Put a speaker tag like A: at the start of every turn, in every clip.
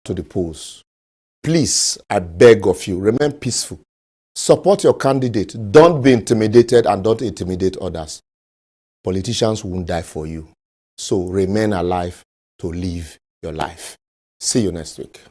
A: to the polls. Please, I beg of you, remain peaceful. Support your candidate. Don't be intimidated and don't intimidate others. Politicians won't die for you. So remain alive to live your life. See you next week.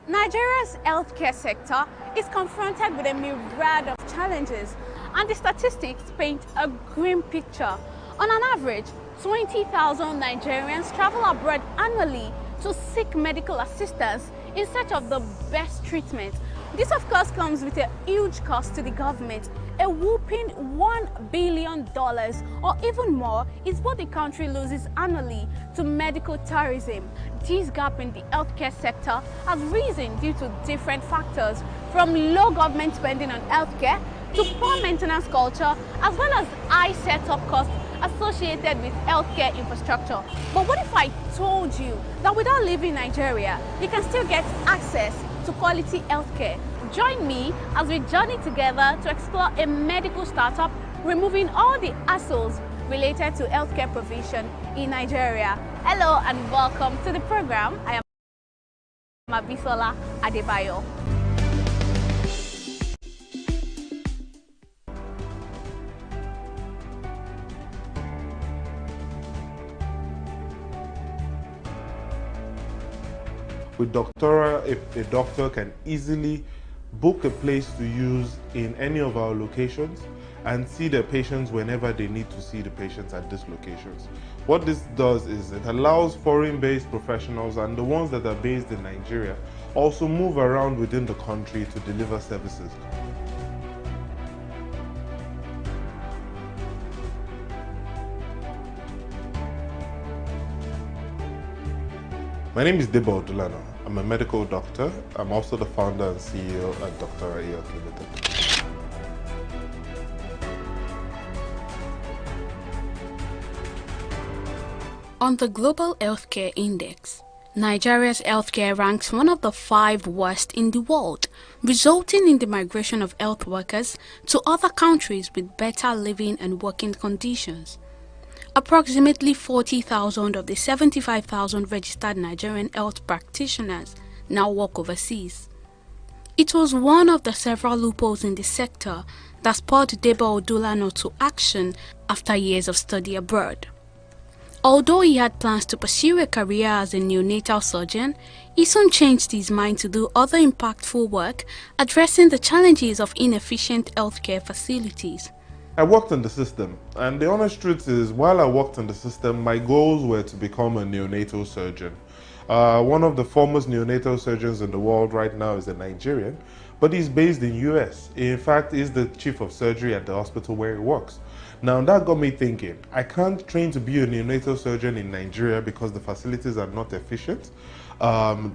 B: Nigeria's healthcare sector is confronted with a myriad of challenges, and the statistics paint a grim picture. On an average, 20,000 Nigerians travel abroad annually to seek medical assistance in search of the best treatment. This, of course, comes with a huge cost to the government. A whopping $1 billion or even more is what the country loses annually to medical tourism. This gap in the healthcare sector has risen due to different factors, from low government spending on healthcare to poor maintenance culture, as well as high setup costs associated with healthcare infrastructure. But what if I told you that without leaving Nigeria, you can still get access to quality healthcare? Join me as we journey together to explore a medical startup removing all the hassles related to healthcare provision in Nigeria. Hello and welcome to the program. I am Abisola Adebayo.
C: With Doctora, a doctor can easily book a place to use in any of our locations and see their patients whenever they need to see the patients at these locations. What this does is it allows foreign-based professionals and the ones that are based in Nigeria also move around within the country to deliver services. My name is Debo Odulano. I'm a medical doctor. I'm also the founder and CEO at Doctora Health Limited.
B: On the Global Healthcare Index, Nigeria's healthcare ranks one of the 5 worst in the world, resulting in the migration of health workers to other countries with better living and working conditions. Approximately 40,000 of the 75,000 registered Nigerian health practitioners now work overseas. It was one of the several loopholes in the sector that spurred Debo Odulano to action after years of study abroad. Although he had plans to pursue a career as a neonatal surgeon, he soon changed his mind to do other impactful work addressing the challenges of inefficient healthcare facilities.
C: I worked in the system, and the honest truth is, while I worked in the system, my goals were to become a neonatal surgeon. One of the foremost neonatal surgeons in the world right now is a Nigerian, but he's based in US. In fact, he's the chief of surgery at the hospital where he works. Now that got me thinking, I can't train to be a neonatal surgeon in Nigeria because the facilities are not efficient.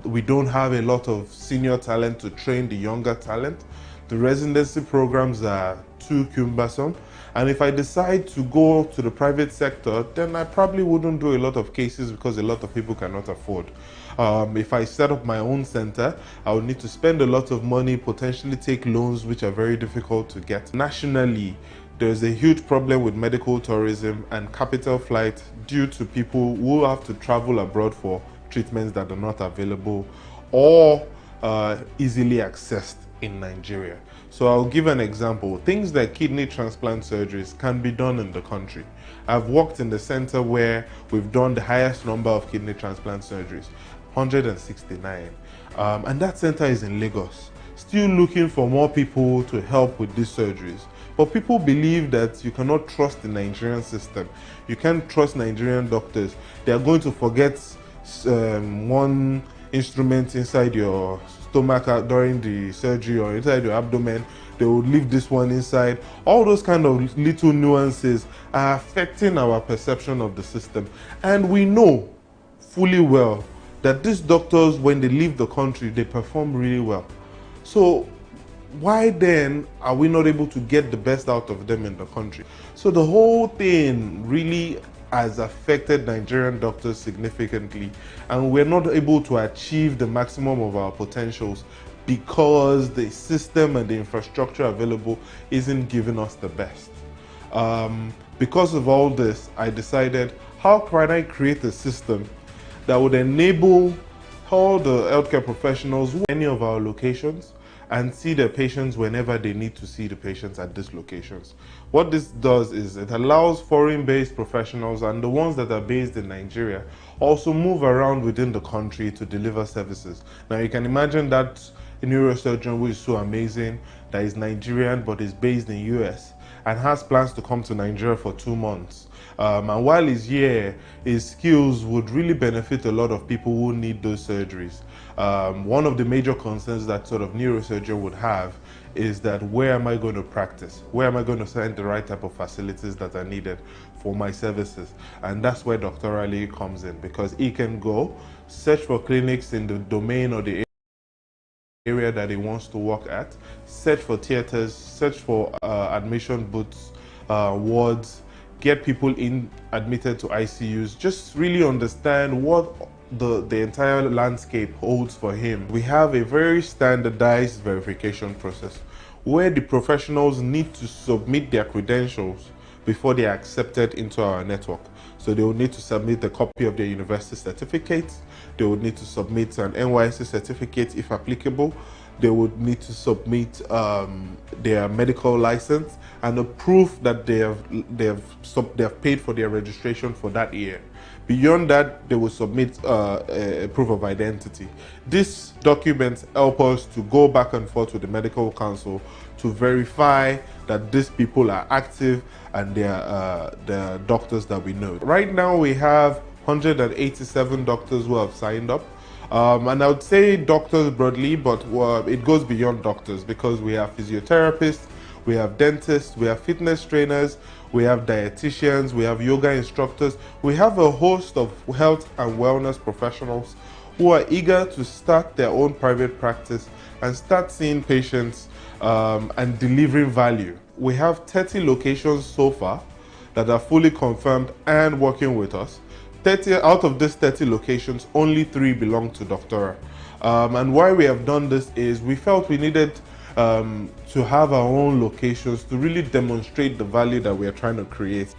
C: We don't have a lot of senior talent to train the younger talent. The residency programs are too cumbersome. And if I decide to go to the private sector, then I probably wouldn't do a lot of cases because a lot of people cannot afford. If I set up my own center, I would need to spend a lot of money, potentially take loans, which are very difficult to get. Nationally, there's a huge problem with medical tourism and capital flight due to people who have to travel abroad for treatments that are not available or easily accessed in Nigeria. So I'll give an example. Things like kidney transplant surgeries can be done in the country. I've worked in the center where we've done the highest number of kidney transplant surgeries, 169. And that center is in Lagos. Still looking for more people to help with these surgeries. But people believe that you cannot trust the Nigerian system. You can't trust Nigerian doctors. They are going to forget one instrument inside your stomach during the surgery or inside your abdomen. They will leave this one inside. All those kind of little nuances are affecting our perception of the system. And we know fully well that these doctors, when they leave the country, they perform really well. So why then are we not able to get the best out of them in the country? So the whole thing really has affected Nigerian doctors significantly, and we're not able to achieve the maximum of our potentials because the system and the infrastructure available isn't giving us the best. Because of all this, I decided, how can I create a system that would enable all the healthcare professionals in any of our locations and see their patients whenever they need to see the patients at these locations. What this does is it allows foreign-based professionals and the ones that are based in Nigeria also move around within the country to deliver services. Now you can imagine that a neurosurgeon who is so amazing, that is Nigerian but is based in US and has plans to come to Nigeria for 2 months. And while he's here, his skills would really benefit a lot of people who need those surgeries. One of the major concerns that sort of neurosurgeon would have is that where am I going to practice? Where am I going to find the right type of facilities that are needed for my services? And that's where Dr. Ali comes in, because he can go search for clinics in the domain or the area that he wants to work at, search for theaters, search for admission booths, wards, get people admitted to ICUs, just really understand what the entire landscape holds for him. We have a very standardized verification process where the professionals need to submit their credentials before they are accepted into our network. So they will need to submit a copy of their university certificates, they would need to submit an NYSC certificate if applicable, they would need to submit their medical license and a proof that they have paid for their registration for that year. Beyond that, they will submit a proof of identity. These documents help us to go back and forth with the medical council to verify that these people are active and they are the doctors that we know. Right now we have 187 doctors who have signed up. And I would say doctors broadly, but it goes beyond doctors because we have physiotherapists, we have dentists, we have fitness trainers, we have dietitians, we have yoga instructors. We have a host of health and wellness professionals who are eager to start their own private practice and start seeing patients and delivering value. We have 30 locations so far that are fully confirmed and working with us. 30 out of these 30 locations, only 3 belong to Doctora. And why we have done this is we felt we needed to have our own locations to really demonstrate the value that we are trying to create.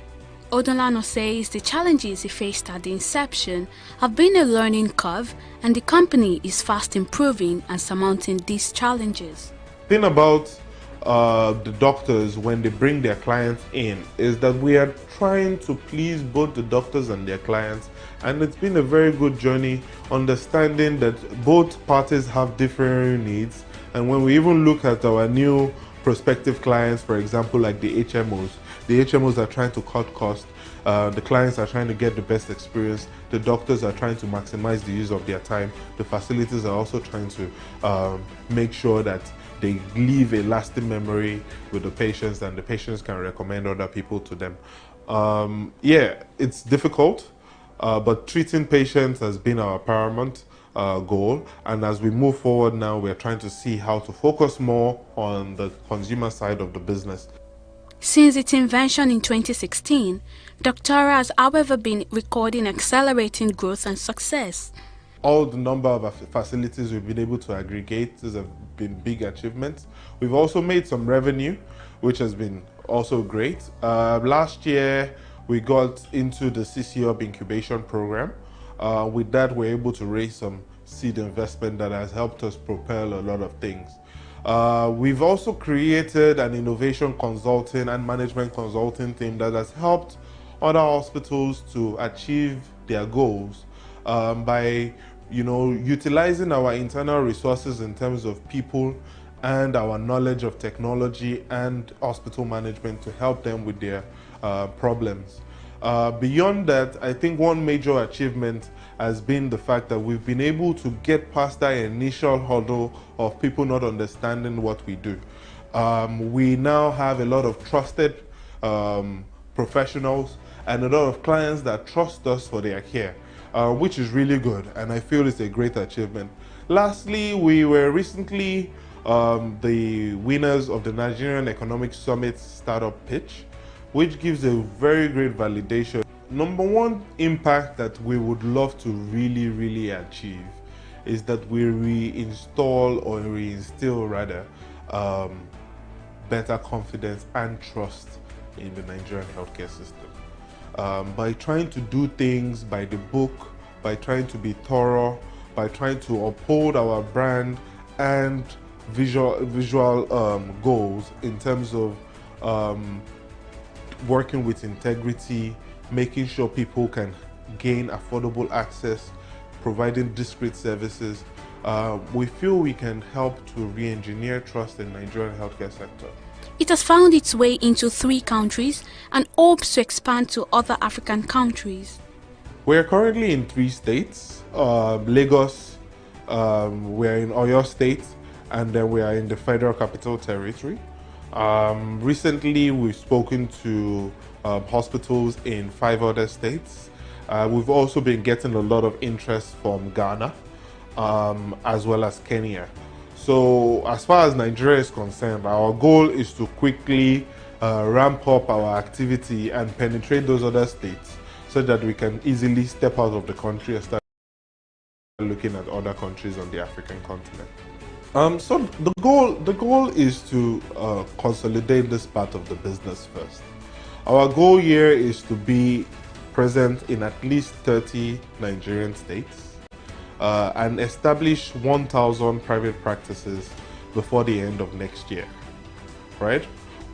B: Odolano says the challenges he faced at the inception have been a learning curve, and the company is fast improving and surmounting these challenges.
C: The thing about the doctors when they bring their clients in is that we are trying to please both the doctors and their clients, and it's been a very good journey understanding that both parties have different needs. And when we even look at our new prospective clients, for example, like the HMOs are trying to cut costs, the clients are trying to get the best experience, the doctors are trying to maximize the use of their time, the facilities are also trying to make sure that they leave a lasting memory with the patients, and the patients can recommend other people to them. Yeah, it's difficult, but treating patients has been our paramount goal. And as we move forward now, we're trying to see how to focus more on the consumer side of the business.
B: Since its invention in 2016, Doctora has, however, been recording accelerating growth and success.
C: All the number of facilities we've been able to aggregate has been big achievements. We've also made some revenue, which has been also great. Last year, we got into the CC Hub incubation program. With that, we're able to raise some seed investment that has helped us propel a lot of things. We've also created an innovation consulting and management consulting team that has helped other hospitals to achieve their goals by utilizing our internal resources in terms of people and our knowledge of technology and hospital management to help them with their problems. Beyond that, I think one major achievement has been the fact that we've been able to get past that initial hurdle of people not understanding what we do. We now have a lot of trusted professionals and a lot of clients that trust us for their care, which is really good, and I feel it's a great achievement. Lastly, we were recently the winners of the Nigerian Economic Summit Startup Pitch, which gives a very great validation. Number one impact that we would love to really achieve is that we reinstall or reinstill rather better confidence and trust in the Nigerian healthcare system. By trying to do things by the book, by trying to be thorough, by trying to uphold our brand and visual goals in terms of working with integrity, making sure people can gain affordable access, providing discreet services, we feel we can help to re-engineer trust in the Nigerian healthcare sector.
B: It has found its way into 3 countries and hopes to expand to other African countries.
C: We're currently in 3 states, Lagos, we're in Oyo State, and then we are in the Federal Capital Territory. Recently, we've spoken to hospitals in 5 other states. We've also been getting a lot of interest from Ghana, as well as Kenya. So as far as Nigeria is concerned, our goal is to quickly ramp up our activity and penetrate those other states so that we can easily step out of the country and start looking at other countries on the African continent. So the goal is to consolidate this part of the business first. Our goal here is to be present in at least 30 Nigerian states and establish 1,000 private practices before the end of next year, right?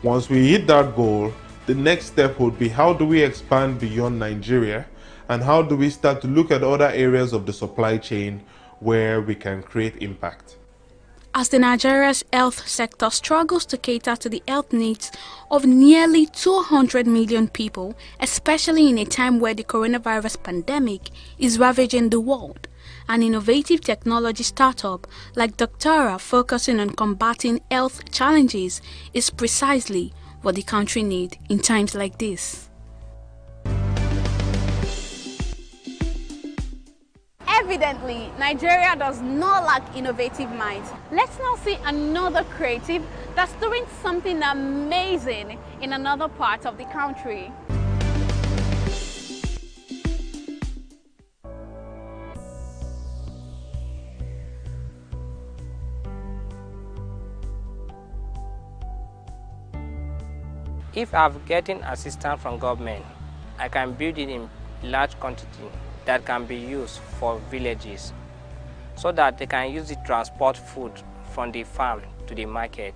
C: Once we hit that goal, the next step would be how do we expand beyond Nigeria and how do we start to look at other areas of the supply chain where we can create impact.
B: As the Nigeria's health sector struggles to cater to the health needs of nearly 200 million people, especially in a time where the coronavirus pandemic is ravaging the world, an innovative technology startup like Doctora focusing on combating health challenges is precisely what the country needs in times like this. Evidently, Nigeria does not lack innovative minds. Let's now see another creative that's doing something amazing in another part of the country.
D: If I'm getting assistance from government, I can build it in large quantity that can be used for villages so that they can use it to transport food from the farm to the market.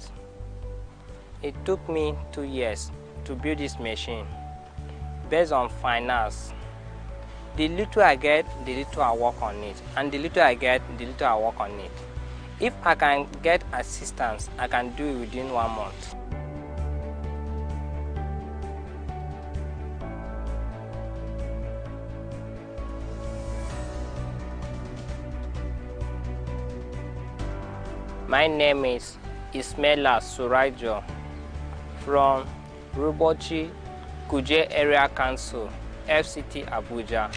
D: It took me 2 years to build this machine based on finance. The little I get, the little I work on it, and the little I get, the little I work on it. If I can get assistance, I can do it within 1 month. My name is Ismaila Surajo from Rubochi, Kuje Area Council, FCT Abuja.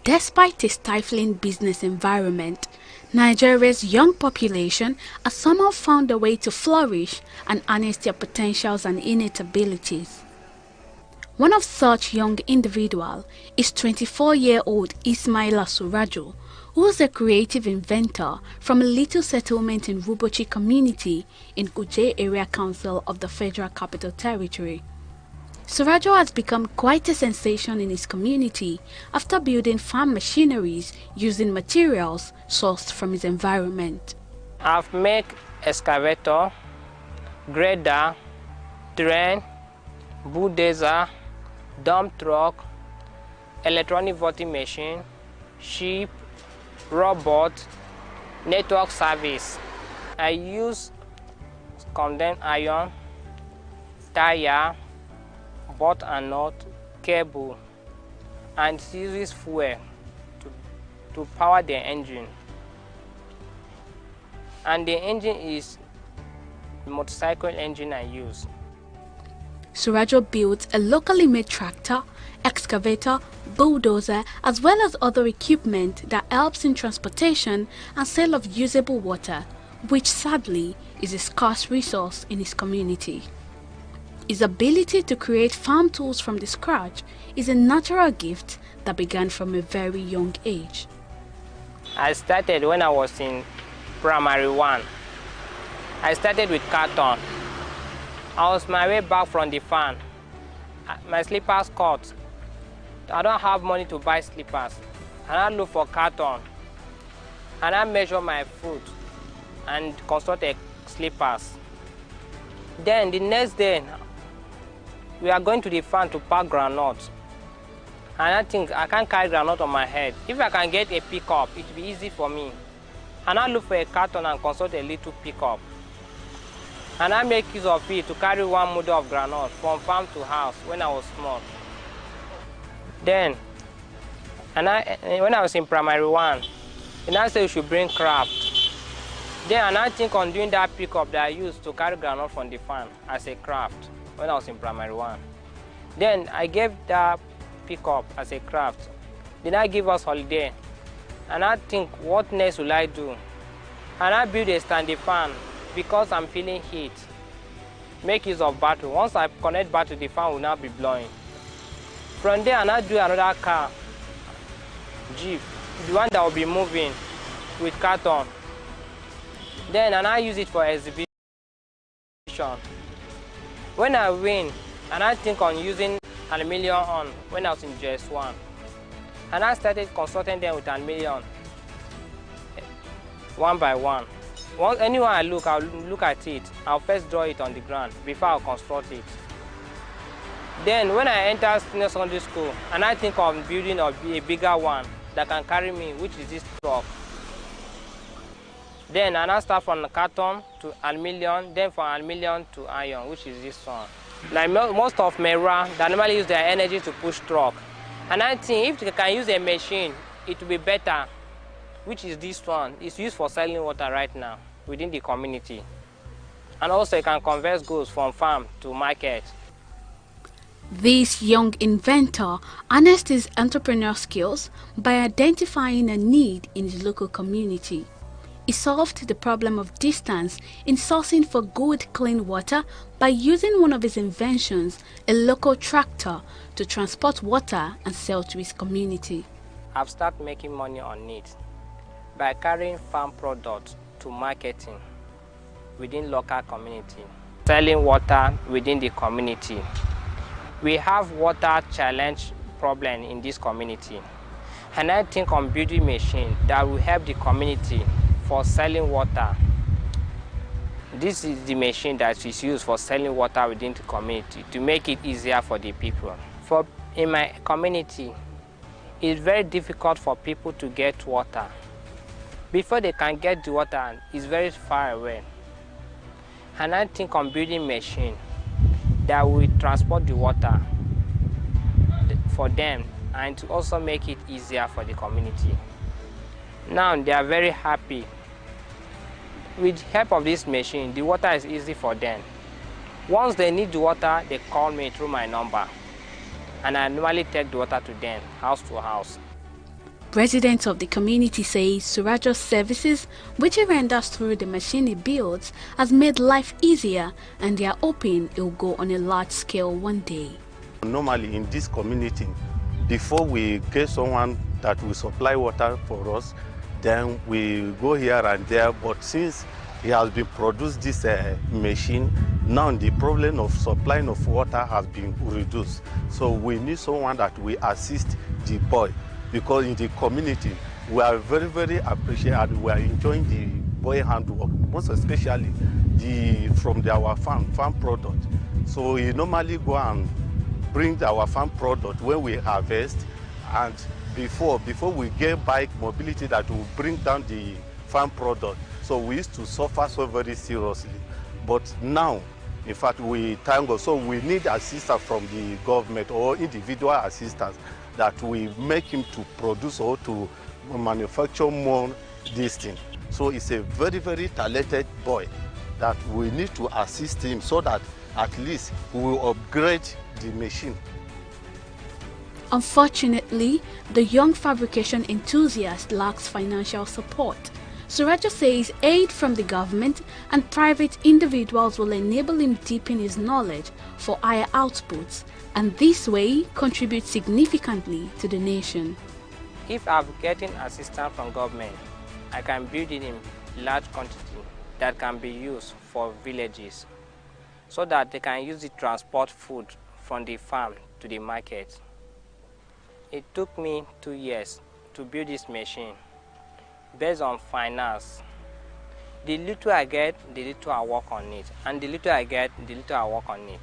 B: Despite a stifling business environment, Nigeria's young population has somehow found a way to flourish and harness their potentials and innate abilities. One of such young individuals is 24-year-old Ismaila Surajo, who is a creative inventor from a little settlement in Rubochi community in Kuje Area Council of the Federal Capital Territory. Surajo has become quite a sensation in his community after building farm machineries using materials sourced from his environment.
D: I've made excavator, grader, train, bulldozer, dump truck, electronic voting machine, ship, robot, network service. I use condensed iron, tire, bolt and nut, cable, and series fuel to power the engine. And the engine is the motorcycle engine I use.
B: Surajo built a locally made tractor, excavator, bulldozer, as well as other equipment that helps in transportation and sale of usable water, which sadly is a scarce resource in his community. His ability to create farm tools from the scratch is a natural gift that began from a very young age.
D: I started when I was in primary 1. I started with carton. I was my way back from the farm. My slippers caught. I don't have money to buy slippers. And I look for carton. And I measure my foot and construct slippers. Then the next day, we are going to the farm to pack groundnut. And I think I can't carry groundnut on my head. If I can get a pickup, it will be easy for me. And I look for a carton and construct a little pickup. And I make use of it to carry one model of groundnut from farm to house when I was small. Then, when I was in primary 1, and I said we should bring craft. Then I think on doing that pickup that I used to carry groundnut from the farm as a craft when I was in primary 1. Then I gave that pickup as a craft. Then I give us holiday. And I think, what next will I do? And I build a standing fan because I'm feeling heat. Make use of battery. Once I connect battery, the fan will now be blowing. From there, and I do another car, Jeep, the one that will be moving with carton. Then, and I use it for exhibition. When I win, and I think on using aluminium on when I was in JS1. And I started consulting them with aluminium, one by one. Anyone I look, I'll look at it. I'll first draw it on the ground before I'll construct it. Then when I enter senior secondary school, and I think of building a bigger one that can carry me, which is this truck. Then I start from the carton to aluminium, then from aluminium to iron, which is this one. Like most of Mera, they normally use their energy to push truck. And I think if they can use a machine, it will be better, which is this one. It's used for selling water right now within the community. And also it can convert goods from farm to market.
B: This young inventor harnessed his entrepreneurial skills by identifying a need in his local community. He solved the problem of distance in sourcing for good clean water by using one of his inventions, a local tractor, to transport water and sell to his community.
D: I've started making money on it by carrying farm products to marketing within local community, selling water within the community. We have water challenge problem in this community, and I think on building machine that will help the community for selling water. This is the machine that is used for selling water within the community to make it easier for the people. In my community, it's very difficult for people to get water. Before they can get the water, it's very far away. And I think on building machine that will transport the water for them and to also make it easier for the community. Now they are very happy. With the help of this machine, the water is easy for them. Once they need the water, they call me through my number, and I normally take the water to them, house to house.
B: Residents of the community say Surajo's services, which he renders through the machine he builds, has made life easier, and they are hoping it will go on a large scale one day.
E: Normally in this community, before we get someone that will supply water for us, then we go here and there. But since he has been produced this machine, now the problem of supplying of water has been reduced. So we need someone that will assist the boy, because in the community we are very, very appreciative and we are enjoying the boy handwork, most especially from our farm product. So we normally go and bring our farm product when we harvest, and before we get bike mobility that will bring down the farm product. So we used to suffer so very seriously. But now, in fact, we thank God. So we need assistance from the government or individual assistance that will make him to produce or to manufacture more this thing. So it's a very, very talented boy that we need to assist him so that at least we will upgrade the machine.
B: Unfortunately, the young fabrication enthusiast lacks financial support. Surajo says aid from the government and private individuals will enable him deepen his knowledge for higher outputs, and this way contribute significantly to the nation.
D: If I'm getting assistance from government, I can build it in large quantity that can be used for villages, so that they can use it to transport food from the farm to the market. It took me 2 years to build this machine based on finance. The little I get, the little I work on it, and the little I get, the little I work on it.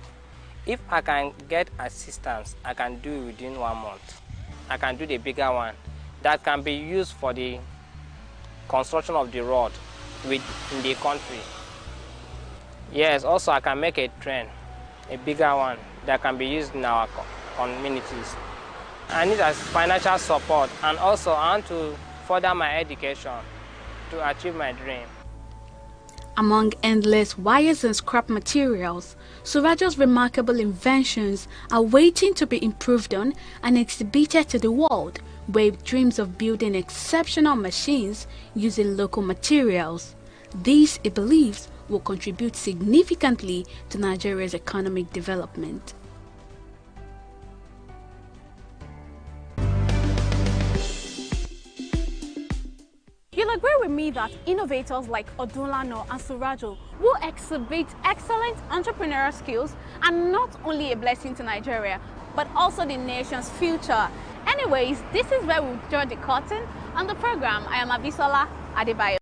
D: If I can get assistance, I can do it within 1 month. I can do the bigger one that can be used for the construction of the road in the country. Yes, also I can make a train, a bigger one that can be used in our communities. I need financial support, and also I want to further my education to achieve my dream.
B: Among endless wires and scrap materials, Surajo's remarkable inventions are waiting to be improved on and exhibited to the world, where he dreams of building exceptional machines using local materials. This, he believes, will contribute significantly to Nigeria's economic development. You'll agree with me that innovators like Odunlano and Surajo will exhibit excellent entrepreneurial skills, and not only a blessing to Nigeria, but also the nation's future. Anyways, this is where we'll draw the curtain on the program. I am Abisola Adebayo.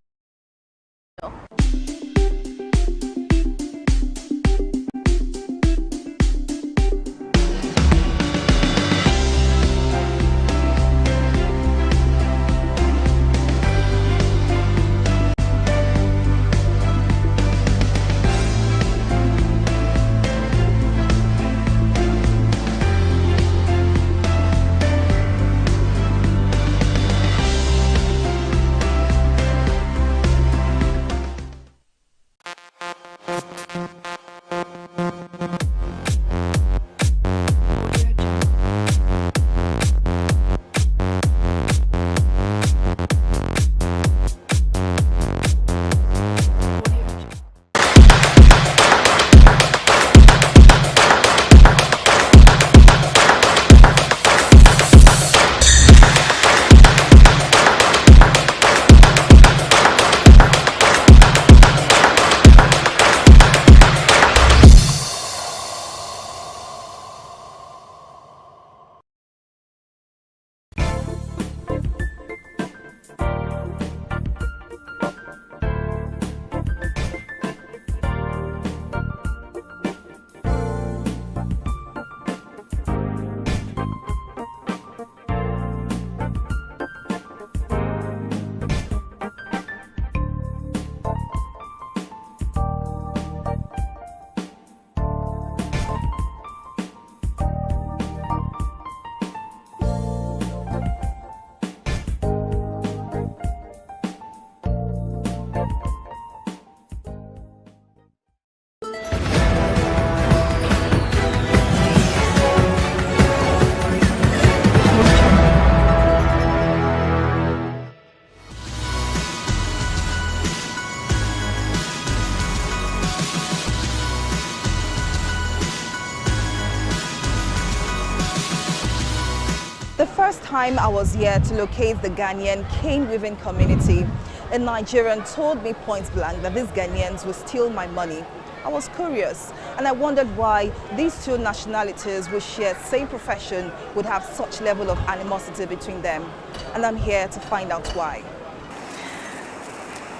F: first time I was here to locate the Ghanaian cane weaving community, a Nigerian told me point blank that these Ghanaians will steal my money. I was curious and I wondered why these two nationalities who share same profession would have such level of animosity between them. And I'm here to find out why.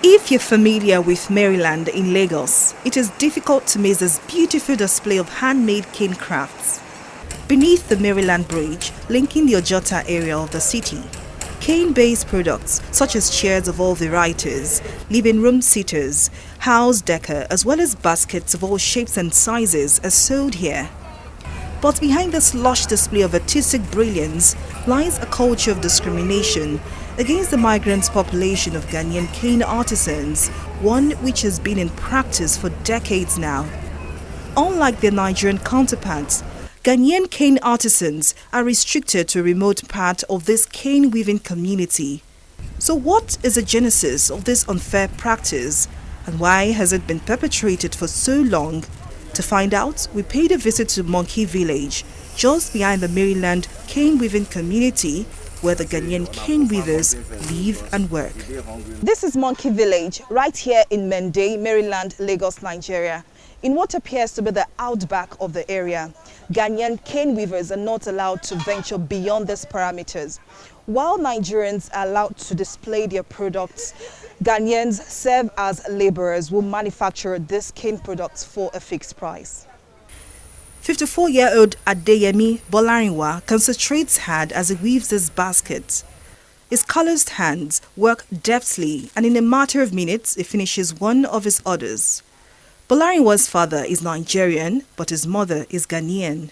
F: If you're familiar with Maryland in Lagos, it is difficult to miss this beautiful display of handmade cane crafts. Beneath the Maryland Bridge, linking the Ojota area of the city, cane-based products such as chairs of all varieties, living room seaters, house decor, as well as baskets of all shapes and sizes are sold here. But behind this lush display of artistic brilliance lies a culture of discrimination against the migrant population of Ghanaian cane artisans, one which has been in practice for decades now. Unlike their Nigerian counterparts, Ghanaian cane artisans are restricted to a remote part of this cane weaving community. So what is the genesis of this unfair practice and why has it been perpetrated for so long? To find out, we paid a visit to Monkey Village, just behind the Maryland cane weaving community where the Ghanaian cane weavers live and work. This is Monkey Village, right here in Mende, Maryland, Lagos, Nigeria. In what appears to be the outback of the area, Ghanaian cane weavers are not allowed to venture beyond these parameters. While Nigerians are allowed to display their products, Ghanaians serve as laborers who manufacture these cane products for a fixed price. 54-year-old Adeyemi Bolarinwa concentrates hard as he weaves this basket. His calloused hands work deftly and in a matter of minutes he finishes one of his orders. Bolarinwa's father is Nigerian, but his mother is Ghanaian.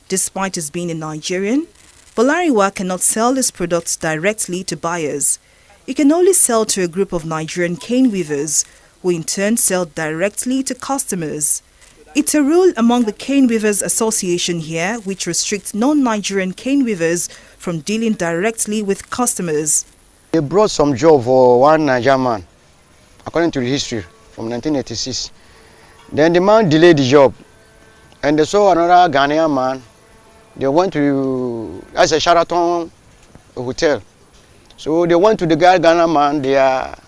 F: Despite his being a Nigerian, Bolarinwa cannot sell his products directly to buyers. He can only sell to a group of Nigerian cane weavers, who in turn sell directly to customers. It's a rule among the Cane Weavers Association here which restricts non-Nigerian cane weavers from dealing directly with customers.
G: They brought some job for one Nigerian man, according to the history, from 1986. Then the man delayed the job, and they saw another Ghanaian man. They went to, that's a Sheraton hotel. So they went to the Ghanaian man. The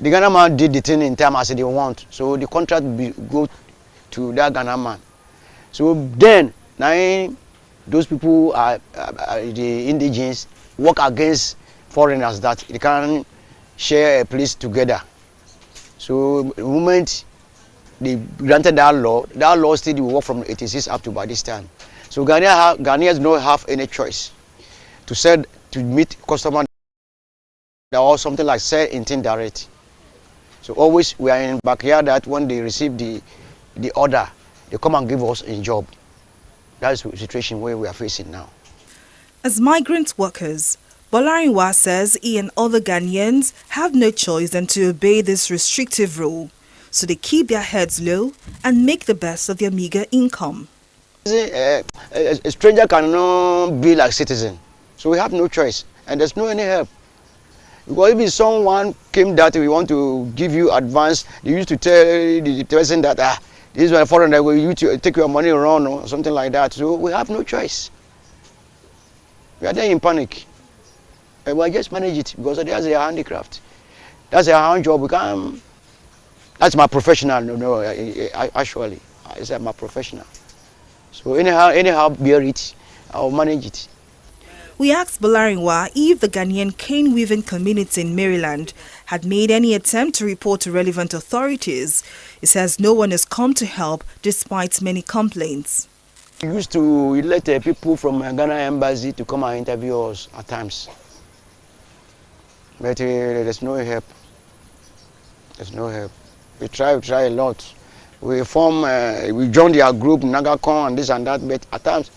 G: Ghanaian man did the thing in time as they want. So the contract go to that Ghanaian man. So then, now those people are the indigenous work against foreigners that they can share a place together. So the moment they granted that law still will work from 86 up to by this time. So Ghanaians don't have any choice to meet customers or something like sell in direct. So always we are in backyard that when they receive the order, they come and give us a job. That's the situation where we are facing now.
F: As migrant workers, Bolarinwa says he and other Ghanaians have no choice than to obey this restrictive rule. So they keep their heads low and make the best of their meager income.
G: A stranger cannot be like citizen. So we have no choice and there's no any help. Because if someone came that we want to give you advance, they used to tell the person that this is a foreigner, you to take your money around or something like that. So we have no choice. We are there in panic. And we just manage it because that's a handicraft. That's a hand job. We can. That's my professional. No, actually, it's my professional. So anyhow, bear it. I'll manage it.
F: We asked Bolarinwa if the Ghanaian cane weaving community in Maryland had made any attempt to report to relevant authorities. He says no one has come to help despite many complaints.
G: We used to let people from Ghana embassy to come and interview us at times. But there's no help. There's no help. We try a lot. We joined their group, Nagacon and this and that, but at times,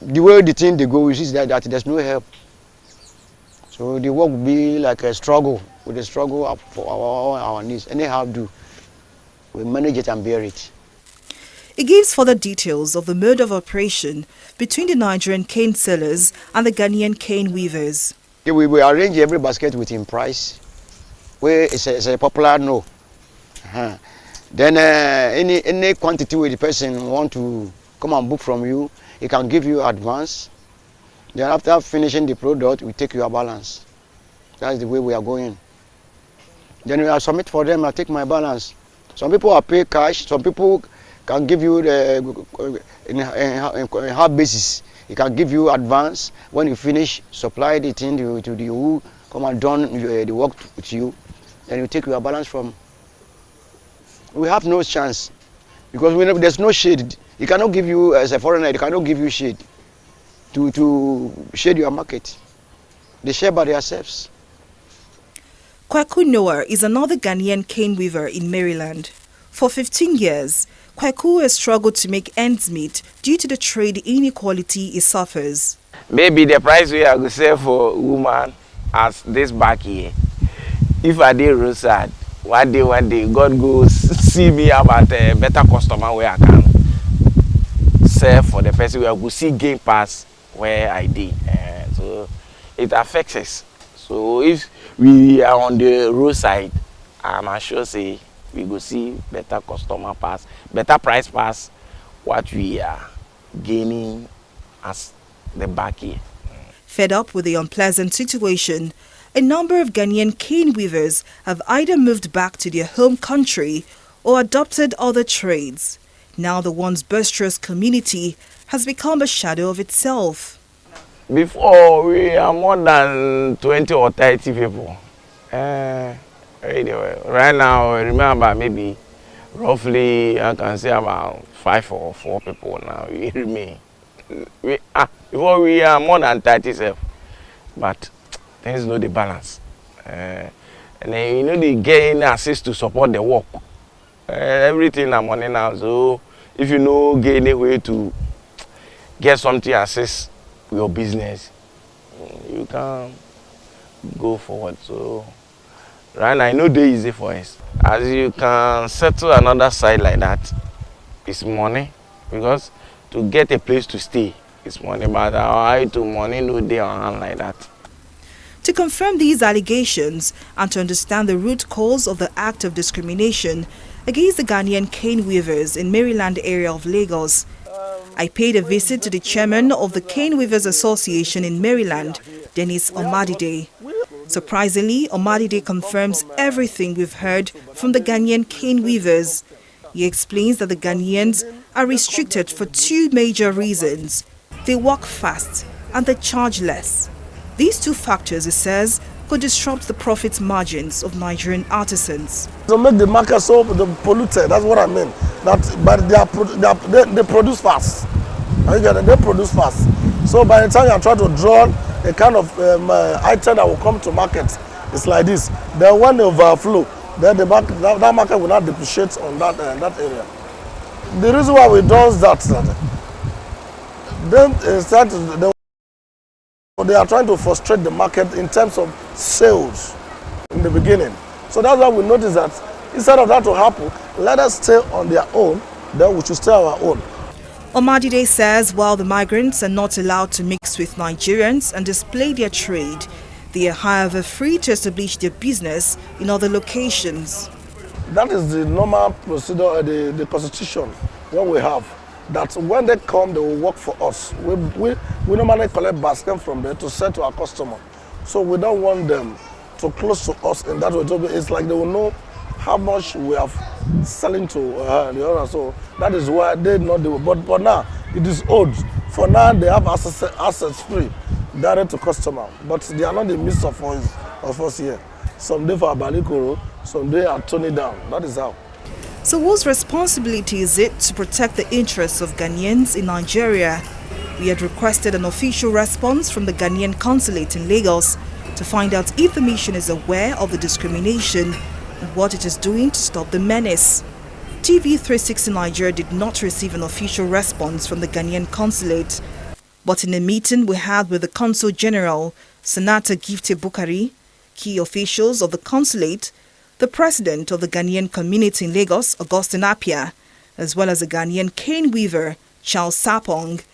G: the way the thing they go, we see that there's no help. So the work will be like a struggle, with a struggle for our needs. Anyhow do, we manage it and bear it.
F: It gives further details of the mode of operation between the Nigerian cane sellers and the Ghanaian cane weavers.
G: We arrange every basket within price, where it's a popular no. Then any quantity where the person want to come and book from you, he can give you advance. Then after finishing the product, we take your balance. That's the way we are going. Then I submit for them, I take my balance. Some people are pay cash, some people can give you in half basis. He can give you advance. When you finish, supply the thing to the who come and done the work with you. Then you take your balance from. We have no chance because there's no shade. He cannot give you, as a foreigner, he cannot give you shade to shade your market. They share by themselves.
F: Kwaku Noah is another Ghanaian cane weaver in Maryland. For 15 years, Kwaku has struggled to make ends meet due to the trade inequality he suffers.
H: Maybe the price we are going to sell for woman as this back here. If I did roadside, one day, God goes see me about a better customer where I can sell for the person where I will see gain pass where I did. So it affects us. So if we are on the roadside, I'm sure say we go see better customer pass, better price pass what we are gaining as the back here.
F: Fed up with the unpleasant situation, a number of Ghanaian cane weavers have either moved back to their home country or adopted other trades. Now the once boisterous community has become a shadow of itself.
H: Before, we are more than 20 or 30 people. Right now, I remember maybe roughly, I can say about 5 or 4 people now. We remain. Before we are more than 30, but things know the balance. And then, they gain assist to support the work. Everything I'm money now. So if you know, gain a way to get something assist your business, you can go forward. So right now, I know they're easy for us. As you can settle another side like that, it's money, because to get a place to stay, it's money, but how to money no day on hand like that.
F: To confirm these allegations and to understand the root cause of the act of discrimination against the Ghanaian cane weavers in Maryland area of Lagos, I paid a visit to the chairman of the Cane Weavers Association in Maryland, Dennis Omadide. Surprisingly, Omadide confirms everything we've heard from the Ghanaian cane weavers. He explains that the Ghanaians are restricted for 2 major reasons. They work fast and they charge less. These 2 factors, he says, could disrupt the profit margins of Nigerian artisans.
I: To make the market so polluted, that's what I mean. But they produce fast. They produce fast. So by the time you are trying to draw a kind of item that will come to market, it's like this. Then when they overflow, then that market will not depreciate on that area. The reason why we do that, they are trying to frustrate the market in terms of sales in the beginning. So that's why we notice that instead of that to happen, let us stay on their own, then we should stay on our own.
F: Omadide says while the migrants are not allowed to mix with Nigerians and display their trade, they are however free to establish their business in other locations.
I: That is the normal procedure, the constitution, what we have. That when they come, they will work for us. We normally collect basket from them to sell to our customer. So we don't want them to close to us in that way. It's like they will know how much we are selling to the other. So that is why they not do it. But now it is old. For now they have assets free, direct to customer. But they are not the midst of us here. Some day for Abalikoro, some day are turning down. That is how.
F: So whose responsibility is it to protect the interests of Ghanaians in Nigeria? We had requested an official response from the Ghanaian consulate in Lagos to find out if the mission is aware of the discrimination and what it is doing to stop the menace. TV360 Nigeria did not receive an official response from the Ghanaian consulate, but in a meeting we had with the Consul General, Senator Gifte Bukari, key officials of the consulate, the president of the Ghanaian community in Lagos, Augustine Appiah, as well as the Ghanaian cane weaver, Charles Sapong,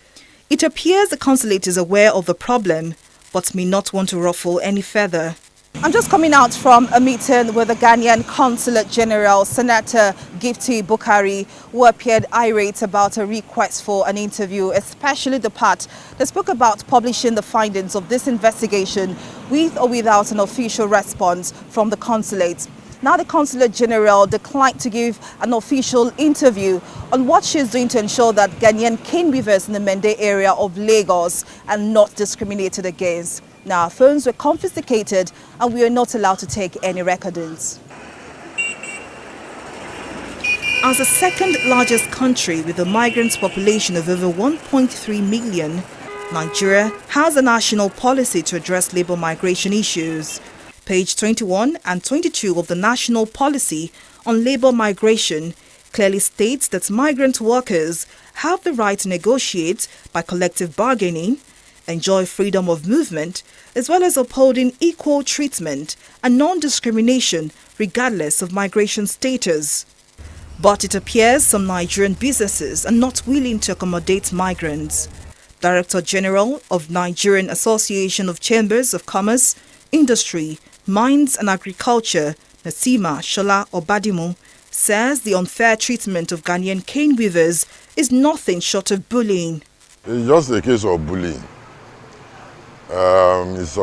F: it appears the consulate is aware of the problem, but may not want to ruffle any further. I'm just coming out from a meeting with the Ghanaian Consulate General, Senator Gifty Bukari, who appeared irate about a request for an interview, especially the part that spoke about publishing the findings of this investigation with or without an official response from the consulate. Now the Consulate General declined to give an official interview on what she's doing to ensure that Ghanaian cane weavers in the Mende area of Lagos are not discriminated against. Now, our phones were confiscated and we are not allowed to take any recordings. As the second largest country with a migrant population of over 1.3 million, Nigeria has a national policy to address labor migration issues. Page 21 and 22 of the National Policy on Labor Migration clearly states that migrant workers have the right to negotiate by collective bargaining, enjoy freedom of movement, as well as upholding equal treatment and non-discrimination regardless of migration status. But it appears some Nigerian businesses are not willing to accommodate migrants. Director General of Nigerian Association of Chambers of Commerce, Industry, Mines and Agriculture, Nasima Shola Obadimu, says the unfair treatment of Ghanaian cane weavers is nothing short of bullying.
J: It's just a case of bullying. It's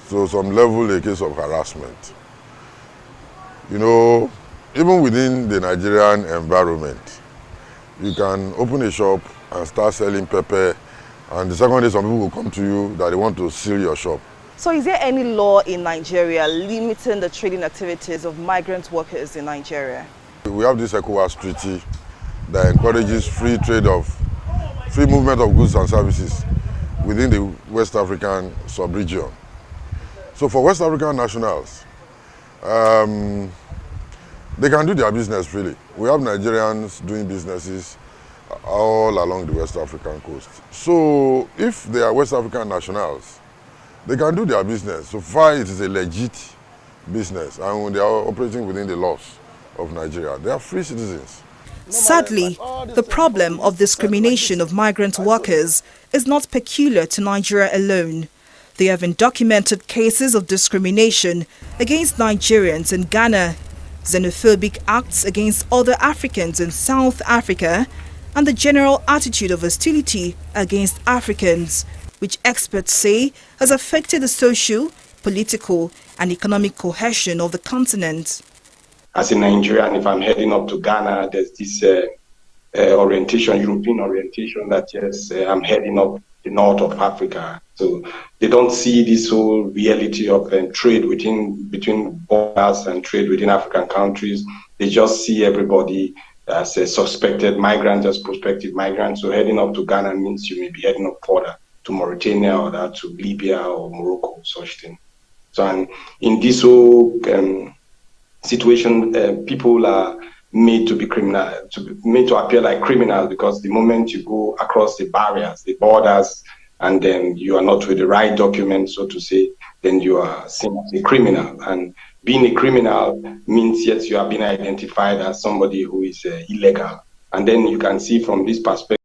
J: to some level a case of harassment. You know, even within the Nigerian environment, you can open a shop and start selling pepper, and the second day some people will come to you that they want to seal your shop.
F: So is there any law in Nigeria limiting the trading activities of migrant workers in Nigeria?
J: We have this ECOWAS treaty that encourages free movement of goods and services within the West African sub-region. So for West African nationals, they can do their business freely. We have Nigerians doing businesses all along the West African coast. So if they are West African nationals, they can do their business. So far it is a legit business, and when they are operating within the laws of Nigeria, they are free citizens.
F: Sadly, the problem of discrimination of migrant workers is not peculiar to Nigeria alone. There have been documented cases of discrimination against Nigerians in Ghana, xenophobic acts against other Africans in South Africa, and the general attitude of hostility against Africans, which experts say has affected the social, political and economic cohesion of the continent.
K: As a Nigerian, if I'm heading up to Ghana, there's this orientation, European orientation, that yes, I'm heading up the north of Africa. So they don't see this whole reality of trade between borders and trade within African countries. They just see everybody as a suspected migrant, as prospective migrants. So heading up to Ghana means you may be heading up further to Mauritania or that to Libya or Morocco, such thing. So and in this whole situation, people are made to be criminal, made to appear like criminals, because the moment you go across the barriers, the borders, and then you are not with the right documents, so to say, then you are seen as a criminal. And being a criminal means, yes, you are being identified as somebody who is illegal. And then you can see from this perspective,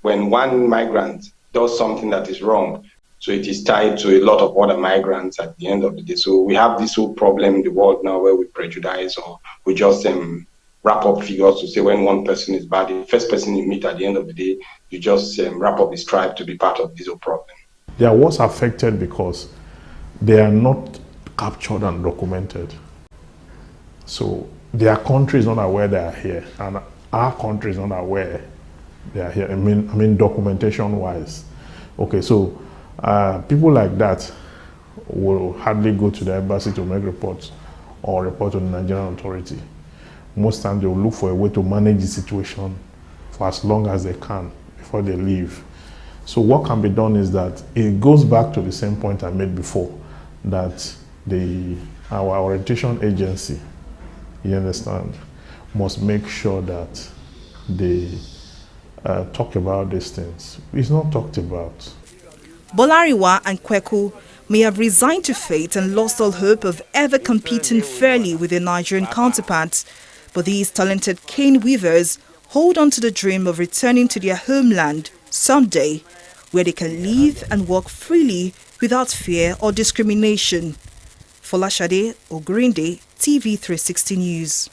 K: when one migrant does something that is wrong, so it is tied to a lot of other migrants at the end of the day. So we have this whole problem in the world now where we prejudice, or we just wrap up figures to say when one person is bad, the first person you meet at the end of the day, you just wrap up this tribe to be part of this whole problem.
C: They are what's affected because they are not captured and documented. So their country is not aware they are here, and our country is not aware they are here. I mean documentation-wise. Okay, so people like that will hardly go to the embassy to make reports or report to the Nigerian authority. Most times they will look for a way to manage the situation for as long as they can before they leave. So what can be done is that it goes back to the same point I made before, that our orientation agency, you understand, must make sure that they talk about these things. It's not talked about.
F: Bolariwa and Kweku may have resigned to fate and lost all hope of ever competing fairly with their Nigerian counterparts, but these talented cane weavers hold on to the dream of returning to their homeland someday, where they can live and work freely without fear or discrimination. Folashade Ogurinde, TV360 News.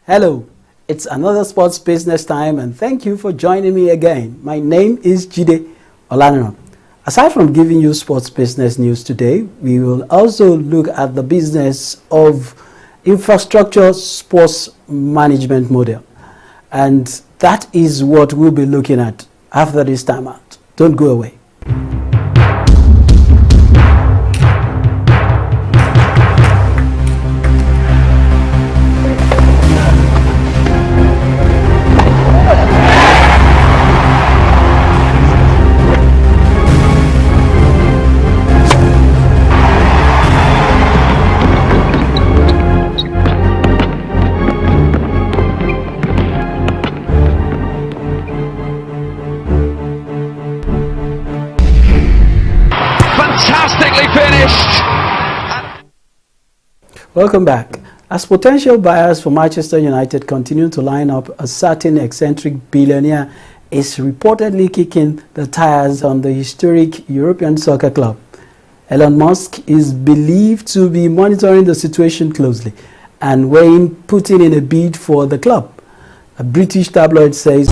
L: Hello, it's another Sports Business Time and thank you for joining me again. My name is Jide Olaniran. Aside from giving you sports business news today, we will also look at the business of infrastructure sports management model. And that is what we'll be looking at after this time out. Don't go away. Welcome back. As potential buyers for Manchester United continue to line up, a certain eccentric billionaire is reportedly kicking the tires on the historic European soccer club. Elon Musk is believed to be monitoring the situation closely and weighing putting in a bid for the club. A British tabloid says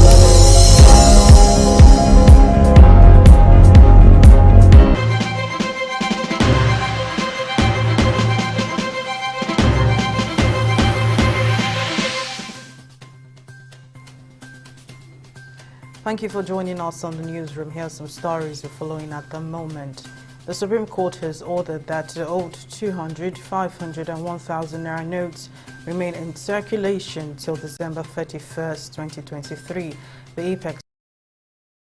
M: Thank you for joining us on the newsroom. Here are some stories we're following at the moment. The Supreme Court has ordered that the old 200, 500 and 1,000 naira notes remain in circulation till December 31st, 2023. The Apex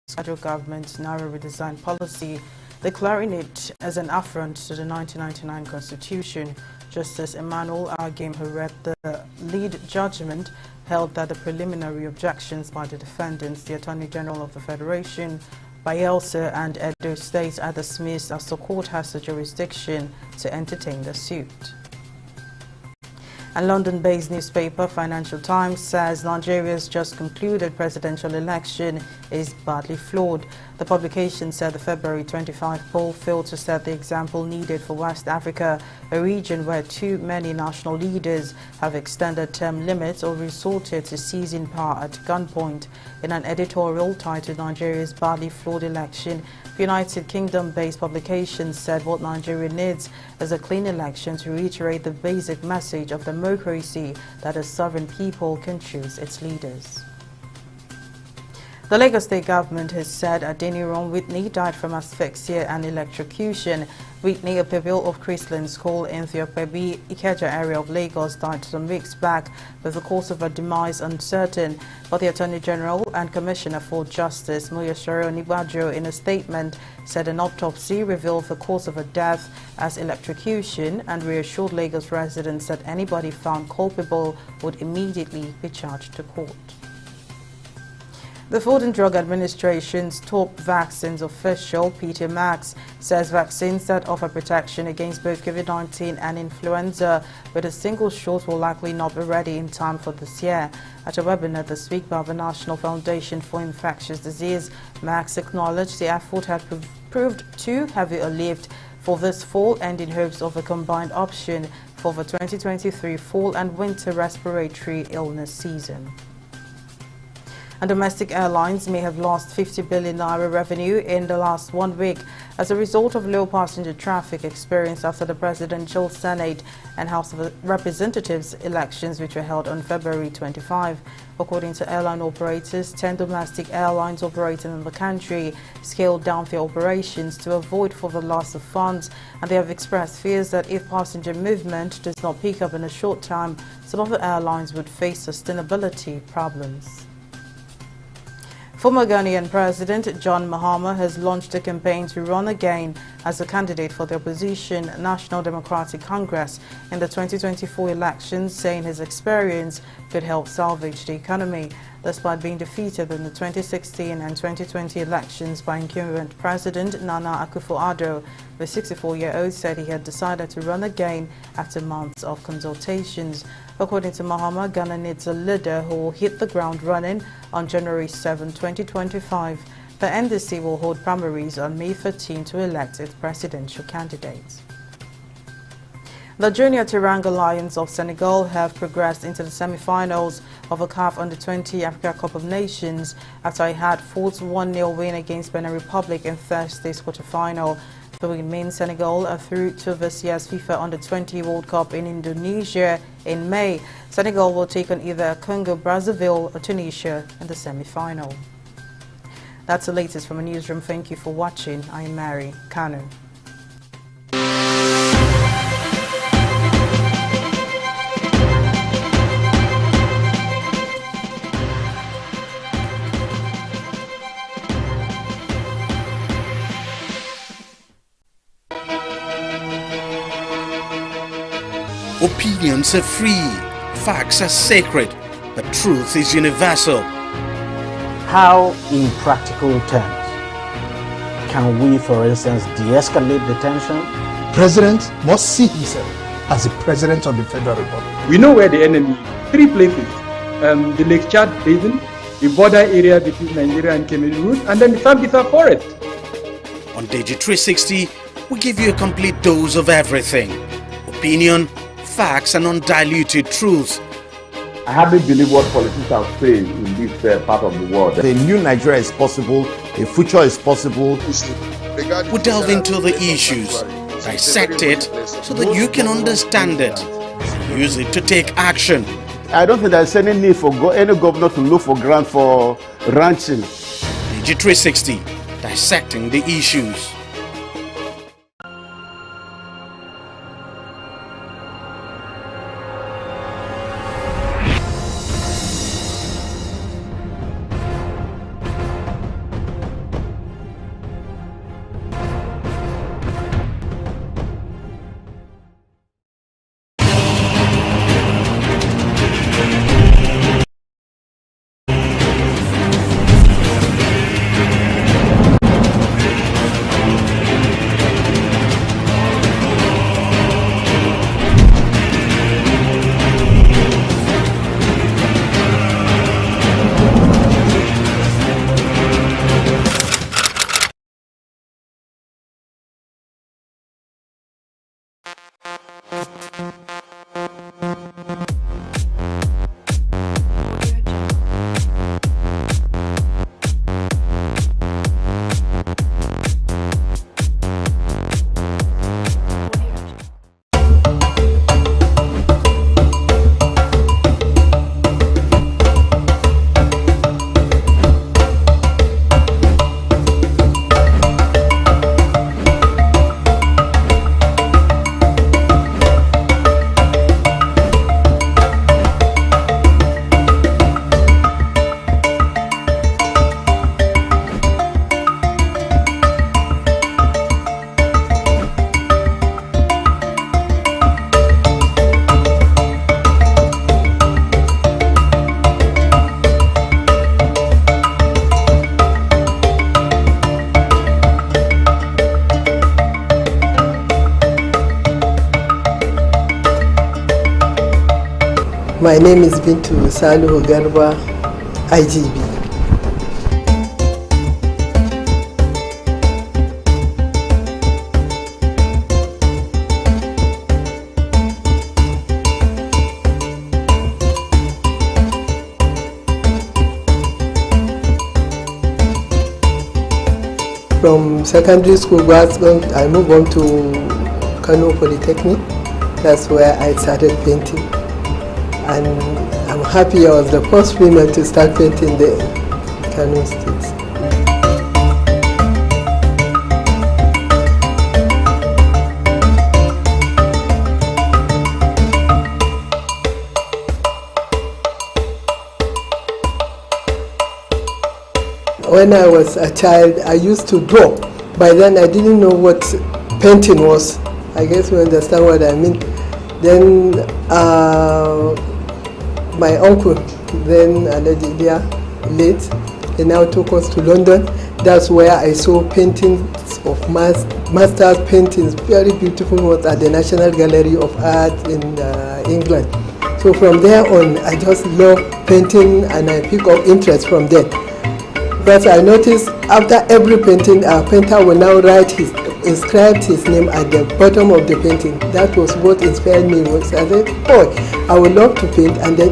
M: federal government's naira redesign policy, declaring it as an affront to the 1999 Constitution. Justice Emmanuel Agim, who read the lead judgment, held that the preliminary objections by the defendants, the Attorney General of the Federation, Bayelsa and Edo States, are dismissed as the court has the jurisdiction to entertain the suit. A London-based newspaper, Financial Times, says Nigeria's just concluded presidential election is badly flawed. The publication said the February 25 poll failed to set the example needed for West Africa, a region where too many national leaders have extended term limits or resorted to seizing power at gunpoint. In an editorial titled Nigeria's badly flawed election, the United Kingdom-based publication said what Nigeria needs is a clean election to reiterate the basic message of democracy, that a sovereign people can choose its leaders. The Lagos State government has said Adeniran Whitney died from asphyxia and electrocution. Whitney, a pupil of Chrisland School in the Opebi, Ikeja area of Lagos, died some weeks back, with the cause of her demise uncertain. But the Attorney General and Commissioner for Justice, Muyosoro Onigbajo, in a statement, said an autopsy revealed the cause of her death as electrocution and reassured Lagos residents that anybody found culpable would immediately be charged to court. The Food and Drug Administration's top vaccines official, Peter Max, says vaccines that offer protection against both COVID-19 and influenza with a single shot will likely not be ready in time for this year. At a webinar this week by the National Foundation for Infectious Disease, Max acknowledged the effort had proved too heavy a lift for this fall and in hopes of a combined option for the 2023 fall and winter respiratory illness season. And domestic airlines may have lost 50 billion naira revenue in the last 1 week as a result of low passenger traffic experienced after the presidential, Senate and House of Representatives elections, which were held on February 25. According to airline operators, 10 domestic airlines operating in the country scaled down their operations to avoid further loss of funds, and they have expressed fears that if passenger movement does not pick up in a short time, some of the airlines would face sustainability problems. Former Ghanaian President John Mahama has launched a campaign to run again as a candidate for the opposition National Democratic Congress in the 2024 elections, saying his experience could help salvage the economy. Despite being defeated in the 2016 and 2020 elections by incumbent President Nana Akufo-Addo, the 64-year-old said he had decided to run again after months of consultations. According to Mahama, Ghana needs a leader who will hit the ground running on January 7, 2025. The NDC will hold primaries on May 13 to elect its presidential candidates. The junior Teranga Lions of Senegal have progressed into the semi-finals of the CAF Under-20 Africa Cup of Nations after it had fought 1-0 win against Benin Republic in Thursday's quarter-final. The win means Senegal are through to this year's FIFA Under-20 World Cup in Indonesia in May. Senegal will take on either Congo, Brazzaville or Tunisia in the semi-final. That's the latest from a newsroom. Thank you for watching. I am Mary Kanu.
N: Opinions are free, facts are sacred, the truth is universal.
O: How, in practical terms, can we, for instance, de-escalate the tension?
P: President must see himself as the President of the Federal Republic.
Q: We know where the enemy is. 3 places. The Lake Chad Basin, the border area between Nigeria and Cameroon, and then the Sambisa Forest.
N: On TV360, we give you a complete dose of everything. Opinion, facts and undiluted truth.
R: I hardly believe what politicians are saying in this part of the world.
S: A new Nigeria is possible, a future is possible.
N: We delve into the issues, dissect it so that you can understand it, use it to take action.
S: I don't think there's any need for any governor to look for grant for ranching.
N: TV360, dissecting the issues.
T: My name is Bintu Saluhu Garba, IGB. From secondary school, I moved on to Kano Polytechnic. That's where I started painting. And I'm happy I was the first woman to start painting the Kano State. When I was a child, I used to draw. By then, I didn't know what painting was. I guess you understand what I mean. Then my uncle, then Aladilia, late, he now took us to London. That's where I saw paintings of master's paintings, very beautiful ones at the National Gallery of Art in England. So from there on, I just love painting and I pick up interest from there. But I noticed after every painting, a painter will now inscribe his name at the bottom of the painting. That was what inspired me. I said, oh, I would love to paint and then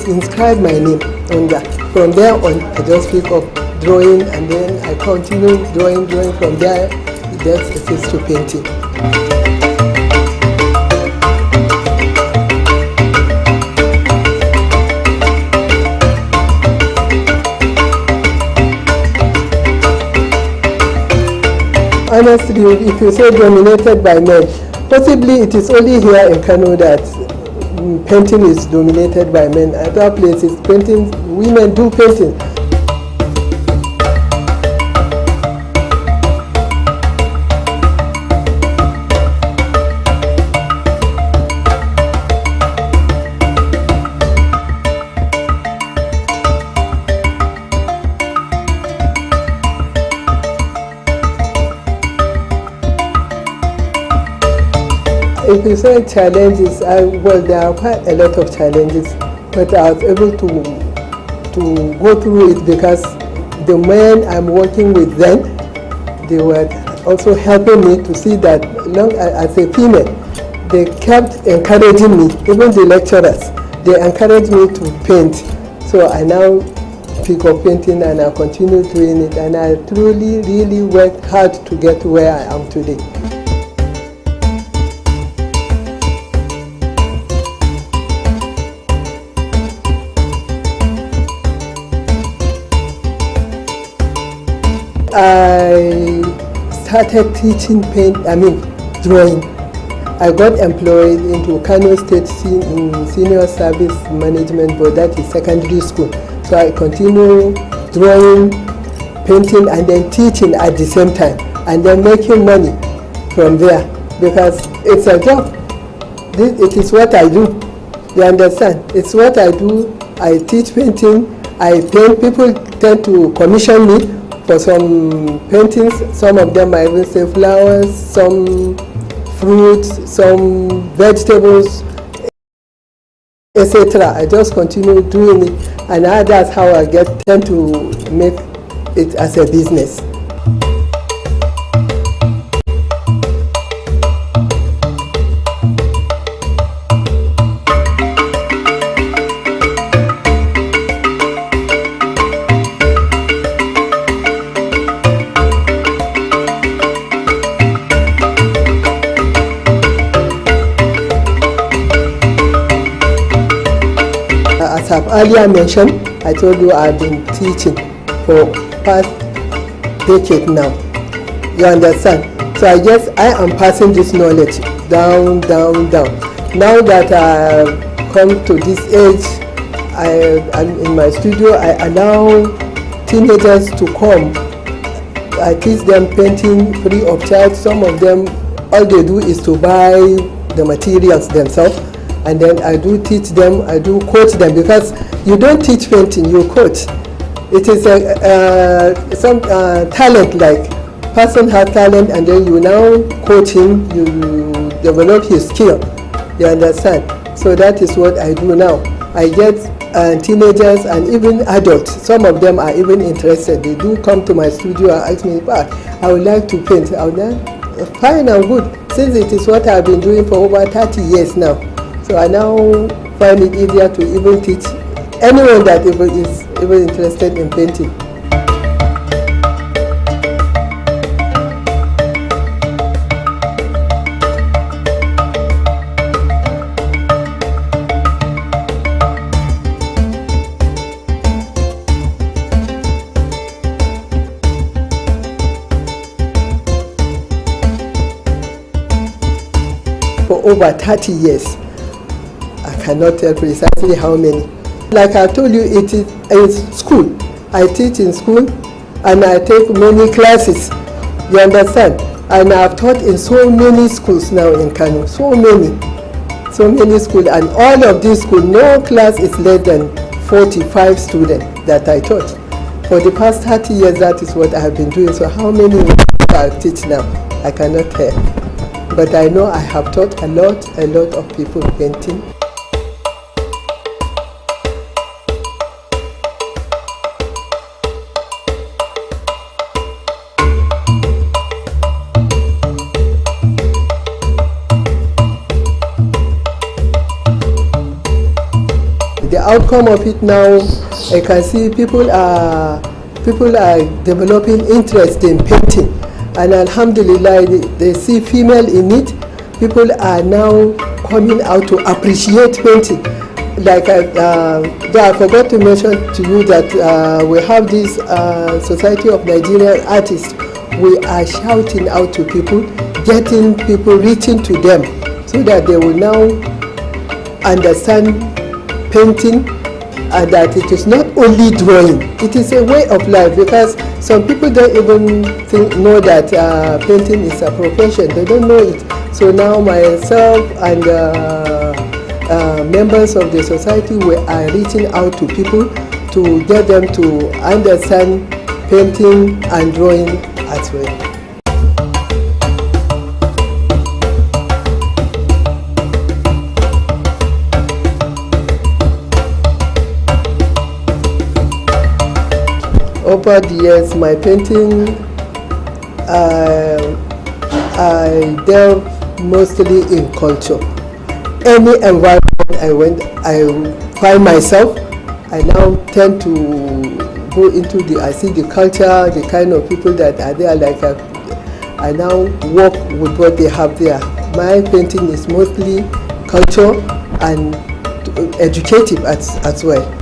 T: inscribe my name on that. From there on, I just pick up drawing and then I continue drawing. From there, that's it is to painting. Honestly, if you say dominated by men, possibly it is only here in Kano that painting is dominated by men. Other places, women do painting. If you say challenges, well, there are quite a lot of challenges, but I was able to go through it because the men I'm working with then, they were also helping me to see that as a female, they kept encouraging me, even the lecturers, they encouraged me to paint. So I now pick up painting and I continue doing it, and I truly, really worked hard to get where I am today. I started teaching drawing. I got employed into Kano State Senior Service Management Board, that is secondary school. So I continue drawing, painting, and then teaching at the same time, and then making money from there because it's a job. It is what I do. You understand? It's what I do. I teach painting, I paint. People tend to commission me for some paintings. Some of them I even say flowers, some fruits, some vegetables, etc. I just continue doing it, and that's how I tend to make it as a business. As I've earlier mentioned, I told you I've been teaching for past decade now. You understand? So I guess I am passing this knowledge down. Now that I've come to this age, I'm in my studio, I allow teenagers to come. I teach them painting free of charge. Some of them, all they do is to buy the materials themselves. And then I do teach them, I do coach them, because you don't teach painting, you coach. It is some talent, like person has talent and then you now coach him, you develop his skill, you understand? So that is what I do now. I get teenagers and even adults. Some of them are even interested. They do come to my studio and ask me, I would like to paint. I would like, fine and good, since it is what I've been doing for over 30 years now. So I now find it easier to even teach anyone that is even interested in painting. For over 30 years. I cannot tell precisely how many. Like I told you, it is in school. I teach in school and I take many classes, you understand? And I've taught in so many schools now in Kano, so many schools, and all of these schools, no class is less than 45 students that I taught. For the past 30 years, that is what I have been doing. So how many I teach now, I cannot tell. But I know I have taught a lot of people painting. The outcome of it now, I can see people are developing interest in painting. And alhamdulillah, they see female in it. People are now coming out to appreciate painting. Like I forgot to mention to you that we have this Society of Nigerian Artists. We are shouting out to people, getting people, reaching to them, so that they will now understand painting, and that it is not only drawing, it is a way of life, because some people don't even know that painting is a profession. They don't know it. So now myself and members of the society, we are reaching out to people to get them to understand painting and drawing as well. Over the years, my painting, I delve mostly in culture. Any environment I find myself, I now tend to go into I see the culture, the kind of people that are there, like I now work with what they have there. My painting is mostly culture and educative as well.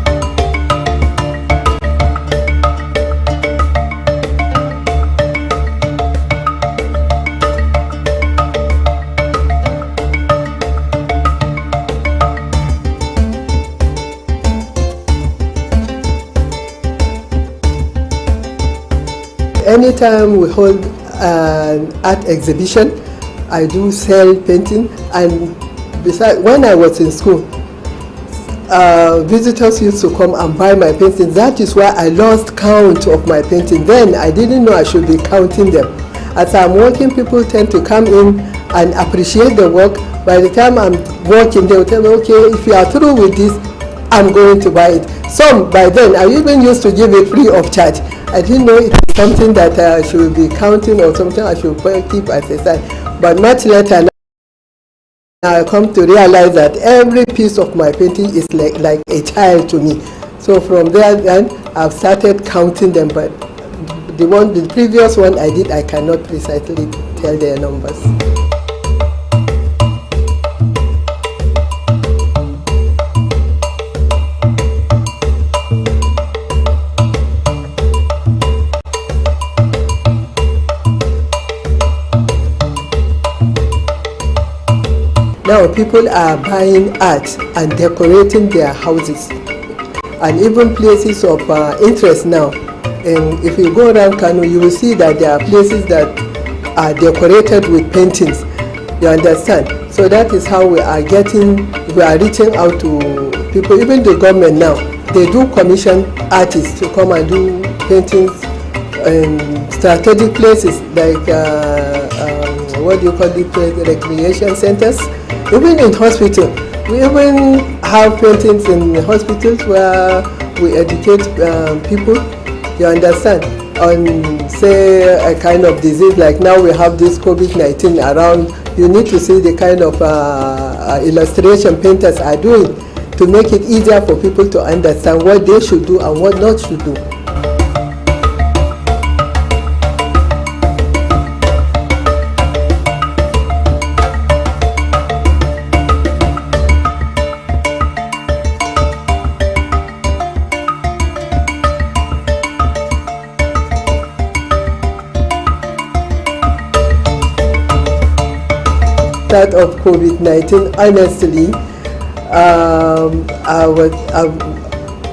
T: Anytime we hold an art exhibition, I do sell painting, and besides, when I was in school, visitors used to come and buy my paintings. That is why I lost count of my painting. Then I didn't know I should be counting them. As I'm working, people tend to come in and appreciate the work. By the time I'm working, they will tell me, okay, if you are through with this, I'm going to buy it. Some, by then, I even used to give it free of charge. I didn't know it was something that I should be counting or something I should keep as a side. But much later now, I come to realize that every piece of my painting is like a child to me. So from there then, I've started counting them, but the previous one I did, I cannot precisely tell their numbers. Now people are buying art and decorating their houses, and even places of interest now. And if you go around Kano, you will see that there are places that are decorated with paintings. You understand? So that is how we are reaching out to people. Even the government now, they do commission artists to come and do paintings in strategic places like what do you call it, recreation centers. Even in hospital, We even have paintings in hospitals where we educate people, you understand, on say a kind of disease. Like now we have this COVID-19 around. You need to see the kind of illustration painters are doing to make it easier for people to understand what they should do and what not to do. Of COVID-19, honestly,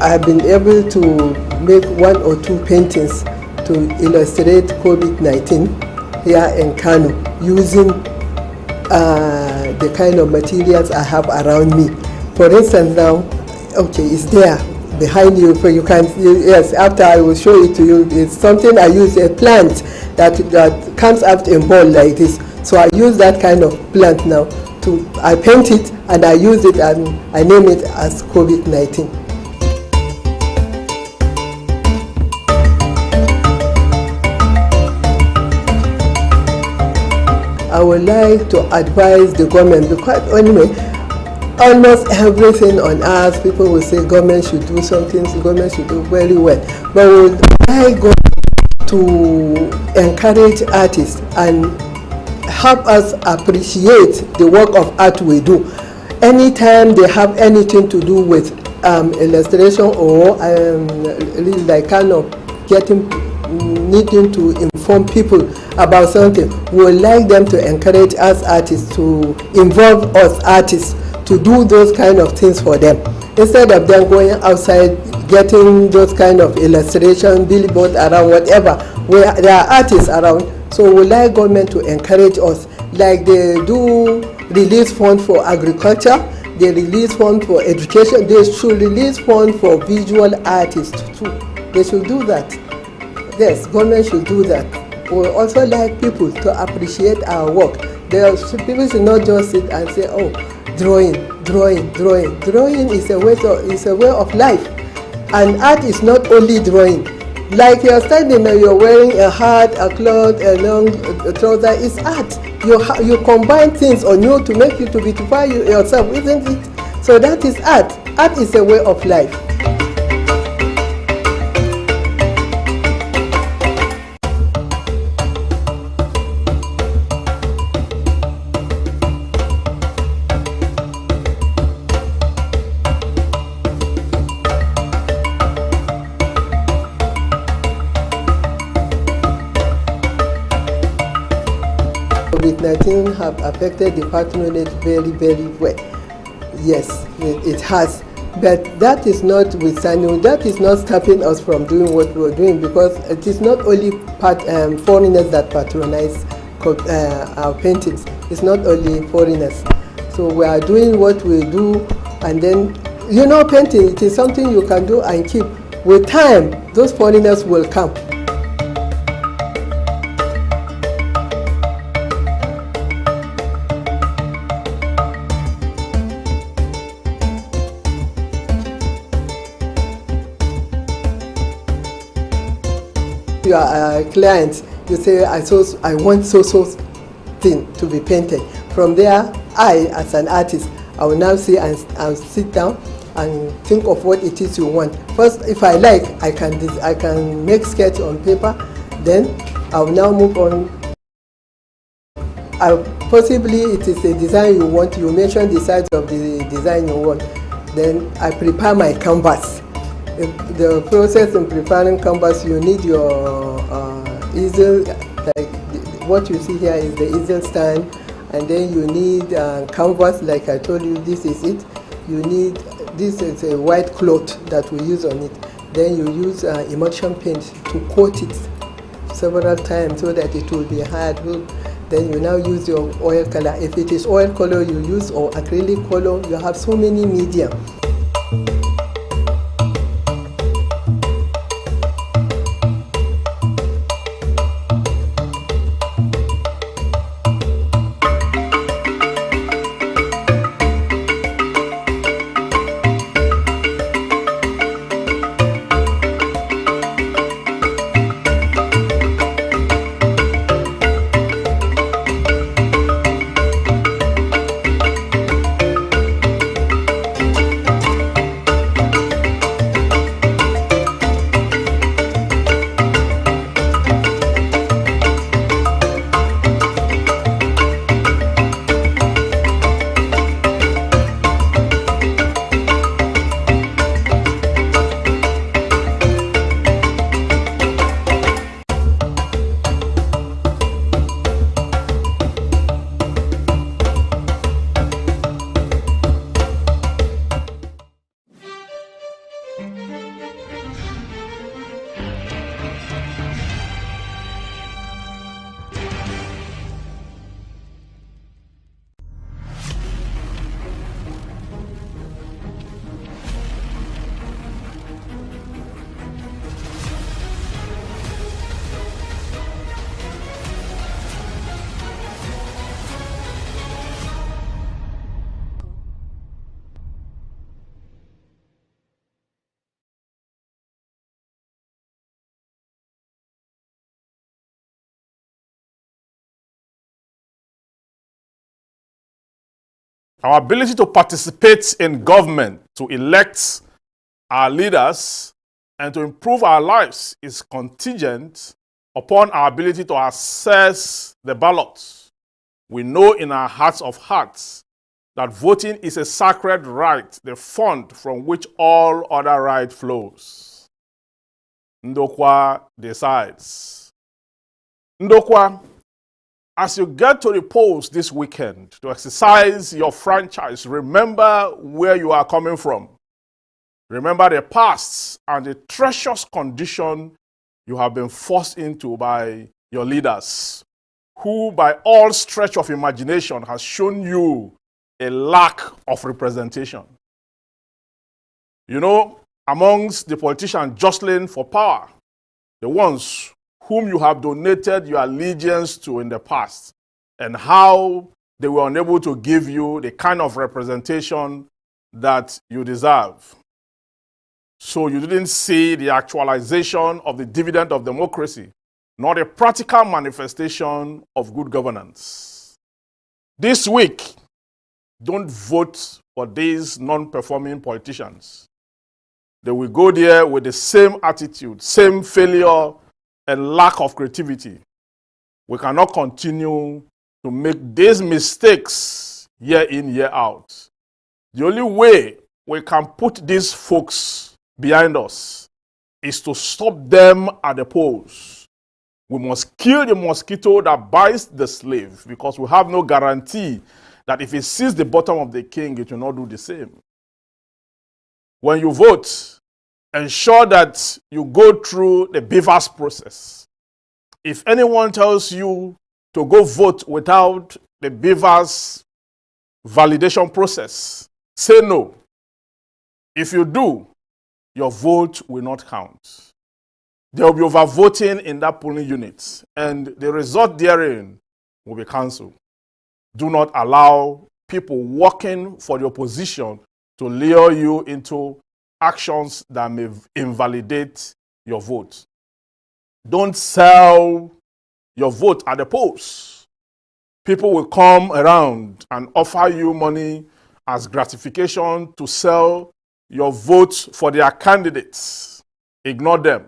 T: I've been able to make 1 or 2 paintings to illustrate COVID-19 here in Kano using the kind of materials I have around me. For instance, now, okay, it's there behind you, so you can, yes, after I will show it to you. It's something I use, a plant that comes out in ball like this. So I use that kind of plant now. I paint it and I use it and I name it as COVID-19. I would like to advise the government, because anyway, almost everything on earth, people will say government should do something, government should do very well. But we would like government to encourage artists and help us appreciate the work of art we do. Anytime they have anything to do with illustration or like kind of needing to inform people about something, we would like them to encourage us artists, to involve us artists to do those kind of things for them. Instead of them going outside getting those kind of illustration, billboard around, whatever, where there are artists around. So we like government to encourage us, like they do release funds for agriculture, they release funds for education, they should release funds for visual artists too. They should do that. Yes, government should do that. We also like people to appreciate our work. People should not just sit and say, oh, drawing. Drawing is a way of life. And art is not only drawing. Like you're standing there, you're wearing a hat, a cloth, a long trouser, it's art. You combine things on you to make you to beautify yourself, isn't it? So that is art. Art is a way of life. COVID-19 have affected the patronage very, very well. Yes, it has. But that is not withstanding, that is not stopping us from doing what we're doing, because it is not only foreigners that patronize our paintings. It's not only foreigners. So we are doing what we do, and then, you know, painting, it is something you can do and keep. With time, those foreigners will come. You are a client, you say, I want so thing to be painted. From there, I, as an artist, I will now see and sit down and think of what it is you want. First, if I like, I can make sketch on paper. Then I will now move on. Possibly it is a design you want. You mention the size of the design you want. Then I prepare my canvas. The process in preparing canvas, you need your easel. Like what you see here is the easel stand, and then you need canvas. Like I told you, this is it. You need, this is a white cloth that we use on it. Then you use emulsion paint to coat it several times so that it will be hard. Then you now use your oil color. If it is oil color you use, or acrylic color, you have so many medium.
U: Our ability to participate in government, to elect our leaders, and to improve our lives is contingent upon our ability to access the ballots. We know in our hearts of hearts that voting is a sacred right, the font from which all other right flows. Ndokwa decides. Ndokwa, as you get to the polls this weekend to exercise your franchise, remember where you are coming from. Remember the past and the treacherous condition you have been forced into by your leaders, who by all stretch of imagination has shown you a lack of representation. You know, amongst the politicians jostling for power, the ones whom you have donated your allegiance to in the past, and how they were unable to give you the kind of representation that you deserve. So you didn't see the actualization of the dividend of democracy, not a practical manifestation of good governance. This week, don't vote for these non-performing politicians. They will go there with the same attitude, same failure, and lack of creativity. We cannot continue to make these mistakes year in, year out. The only way we can put these folks behind us is to stop them at the polls. We must kill the mosquito that bites the slave, because we have no guarantee that if it sees the bottom of the king, it will not do the same. When you vote, ensure that you go through the beavers process. If anyone tells you to go vote without the beavers validation process, say no. If you do, your vote will not count. There will be overvoting in that polling unit, and the result therein will be cancelled. Do not allow people working for the opposition to lure you into actions that may invalidate your vote. Don't sell your vote at the polls. People will come around and offer you money as gratification to sell your vote for their candidates. Ignore them.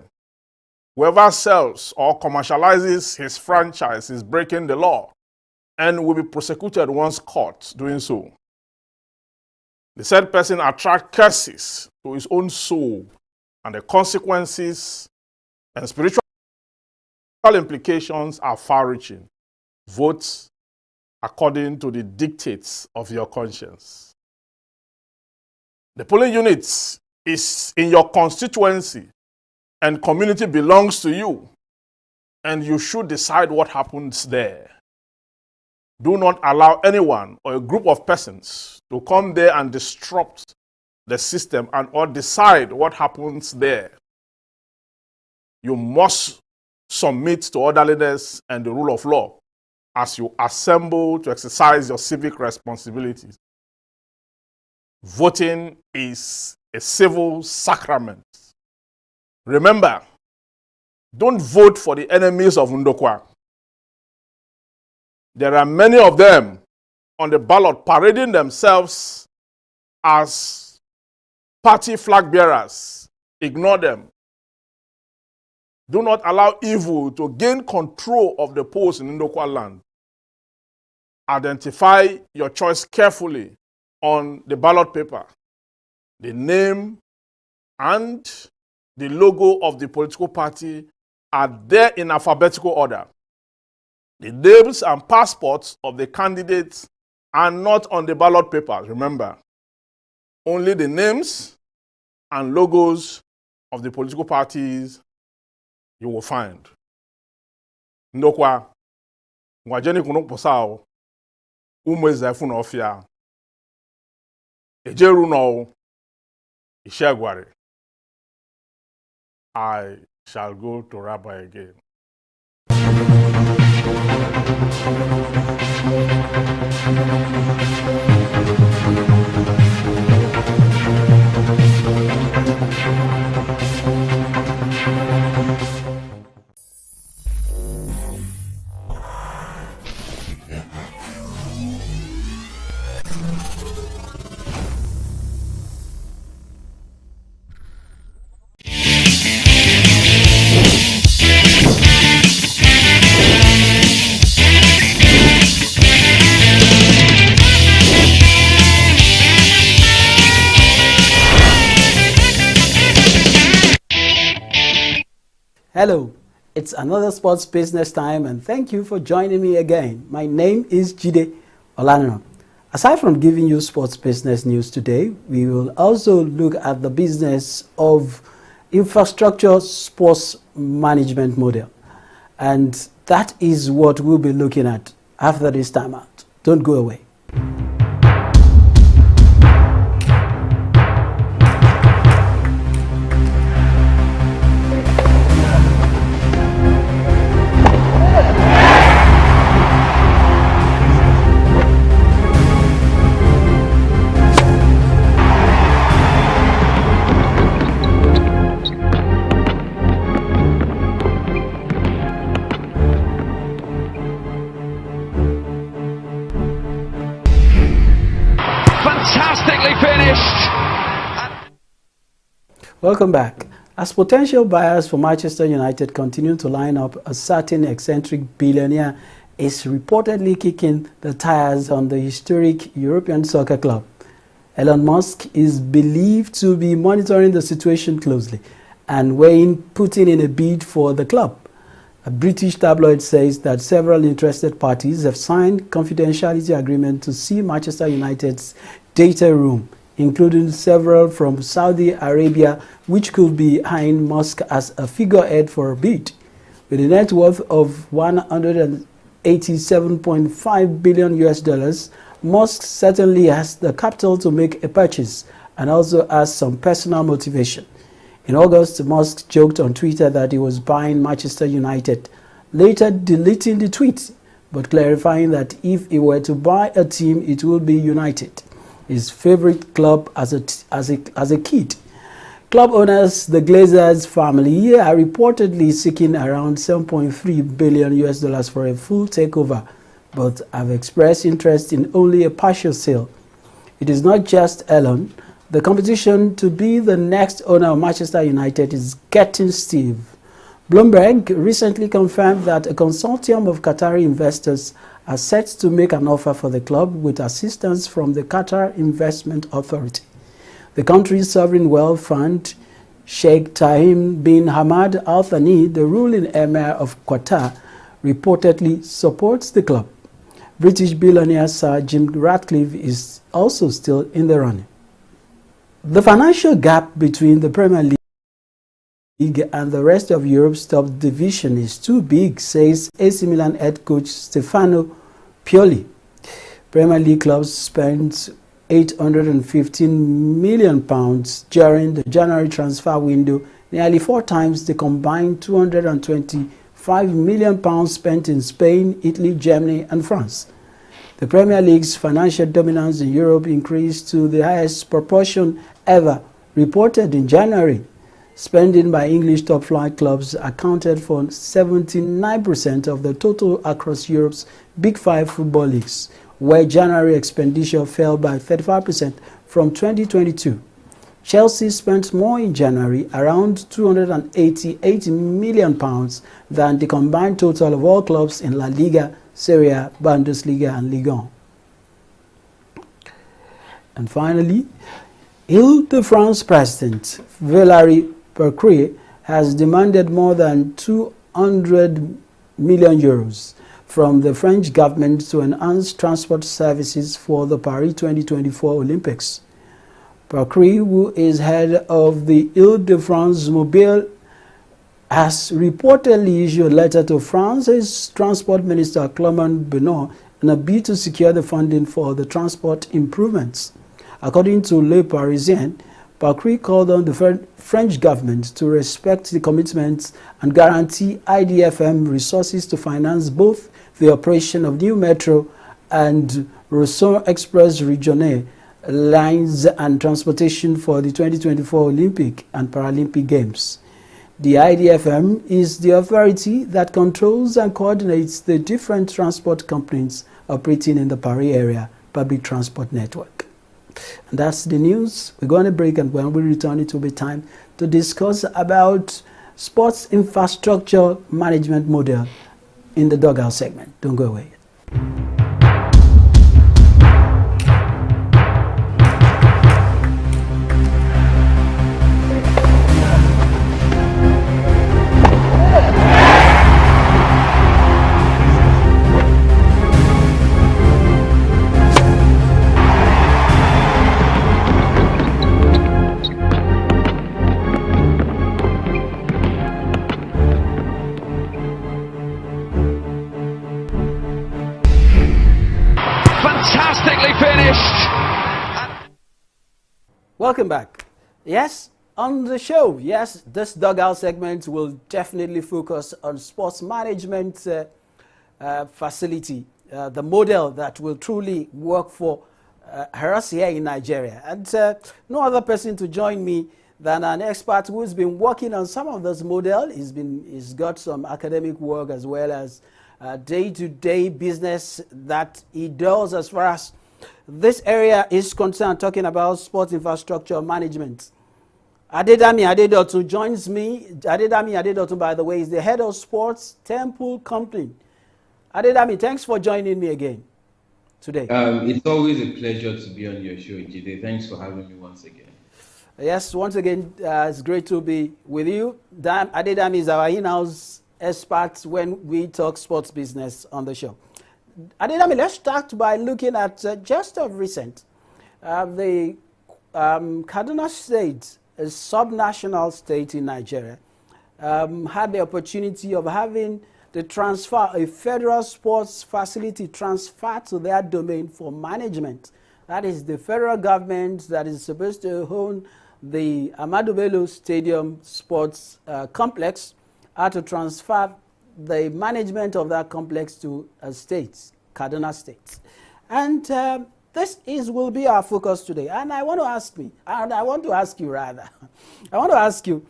U: Whoever sells or commercializes his franchise is breaking the law and will be prosecuted once caught doing so. The said person attracts curses to his own soul, and the consequences and spiritual implications are far-reaching. Vote according to the dictates of your conscience. The polling unit is in your constituency, and community belongs to you, and you should decide what happens there. Do not allow anyone or a group of persons to come there and disrupt the system and or decide what happens there. You must submit to orderliness and the rule of law as you assemble to exercise your civic responsibilities. Voting is a civil sacrament. Remember, don't vote for the enemies of Ndokwa. There are many of them on the ballot parading themselves as party flag bearers. Ignore them. Do not allow evil to gain control of the polls in Ndokwa land. Identify your choice carefully on the ballot paper. The name and the logo of the political party are there in alphabetical order. The names and passports of the candidates are not on the ballot paper, remember. Only the names and logos of the political parties you will find. Ndokwa, ngwajeni kuno posao, umweza funa ofia, ejeru no, ishagware. I shall go to Rabbi again.
L: Hello, it's another sports business time and thank you for joining me again. My name is Jide Olaniran. Aside from giving you sports business news today, we will also look at the business of infrastructure sports management model. And that is what we'll be looking at after this time out. Don't go away.
A: Fantastically finished.
L: Welcome back. As potential buyers for Manchester United continue to line up, a certain eccentric billionaire is reportedly kicking the tires on the historic European soccer club. Elon Musk is believed to be monitoring the situation closely and weighing putting in a bid for the club. A British tabloid says that several interested parties have signed confidentiality agreement to see Manchester United's data room, including several from Saudi Arabia, which could be eyeing Musk as a figurehead for a bid. With a net worth of $187.5 billion US, Musk certainly has the capital to make a purchase and also has some personal motivation. In August, Musk joked on Twitter that he was buying Manchester United, later deleting the tweet, but clarifying that if he were to buy a team, it would be United, his favorite club as a kid. Club owners, the Glazers family, are reportedly seeking around $7.3 billion US for a full takeover, but have expressed interest in only a partial sale. It is not just Elon. The competition to be the next owner of Manchester United is getting stiff. Bloomberg recently confirmed that a consortium of Qatari investors are set to make an offer for the club with assistance from the Qatar Investment Authority. The country's sovereign wealth fund, Sheikh Tamim bin Hamad Al Thani, the ruling emir of Qatar, reportedly supports the club. British billionaire Sir Jim Ratcliffe is also still in the running. The financial gap between the Premier League and the rest of Europe's top division is too big, says AC Milan head coach Stefano Pioli. Premier League clubs spent £815 million during the January transfer window, nearly 4 times the combined £225 million spent in Spain, Italy, Germany and France. The Premier League's financial dominance in Europe increased to the highest proportion ever reported in January. Spending by English top-flight clubs accounted for 79% of the total across Europe's Big 5 football leagues, where January expenditure fell by 35% from 2022. Chelsea spent more in January, around £288 million, than the combined total of all clubs in La Liga, Serie A, Bundesliga and Ligue 1. And finally, Ile-de-France President Valérie Pécresse has demanded more than €200 million from the French government to enhance transport services for the Paris 2024 Olympics. Pécresse, who is head of the Ile-de-France Mobile, has reportedly issued a letter to France's Transport Minister Clément Beaune in a bid to secure the funding for the transport improvements. According to Le Parisien, Pécresse called on the French government to respect the commitments and guarantee IDFM resources to finance both the operation of new metro and Rousseau Express Regional lines and transportation for the 2024 Olympic and Paralympic Games. The IDFM is the authority that controls and coordinates the different transport companies operating in the Paris area public transport network. And that's the news. We're going to break, and when we return, it will be time to discuss about sports infrastructure management model in the Dugout segment. Don't go away. Welcome back. Yes, on the show, yes, this dugout segment will definitely focus on sports management facility, the model that will truly work for us here in Nigeria. And no other person to join me than an expert who's been working on some of this model. He's got some academic work as well as day-to-day business that he does as far as this area is concerned, talking about sports infrastructure management. Adedami Adedotu joins me. Adedami Adedotu, by the way, is the head of sports Temple Company. Adedami, thanks for joining me again today.
A: It's always a pleasure to be on your show, Jide. Thanks for having me once again.
L: Yes, once again, it's great to be with you. Adedami is our in-house expert when we talk sports business on the show. Adedami, let's start by looking at just of recent. The Kaduna State, a subnational state in Nigeria, had the opportunity of having the transfer, a federal sports facility transferred to their domain for management. That is the federal government that is supposed to own the Ahmadu Bello Stadium Sports Complex had to transfer the management of that complex to a state, Kaduna State. And this will be our focus today. And I want to ask you,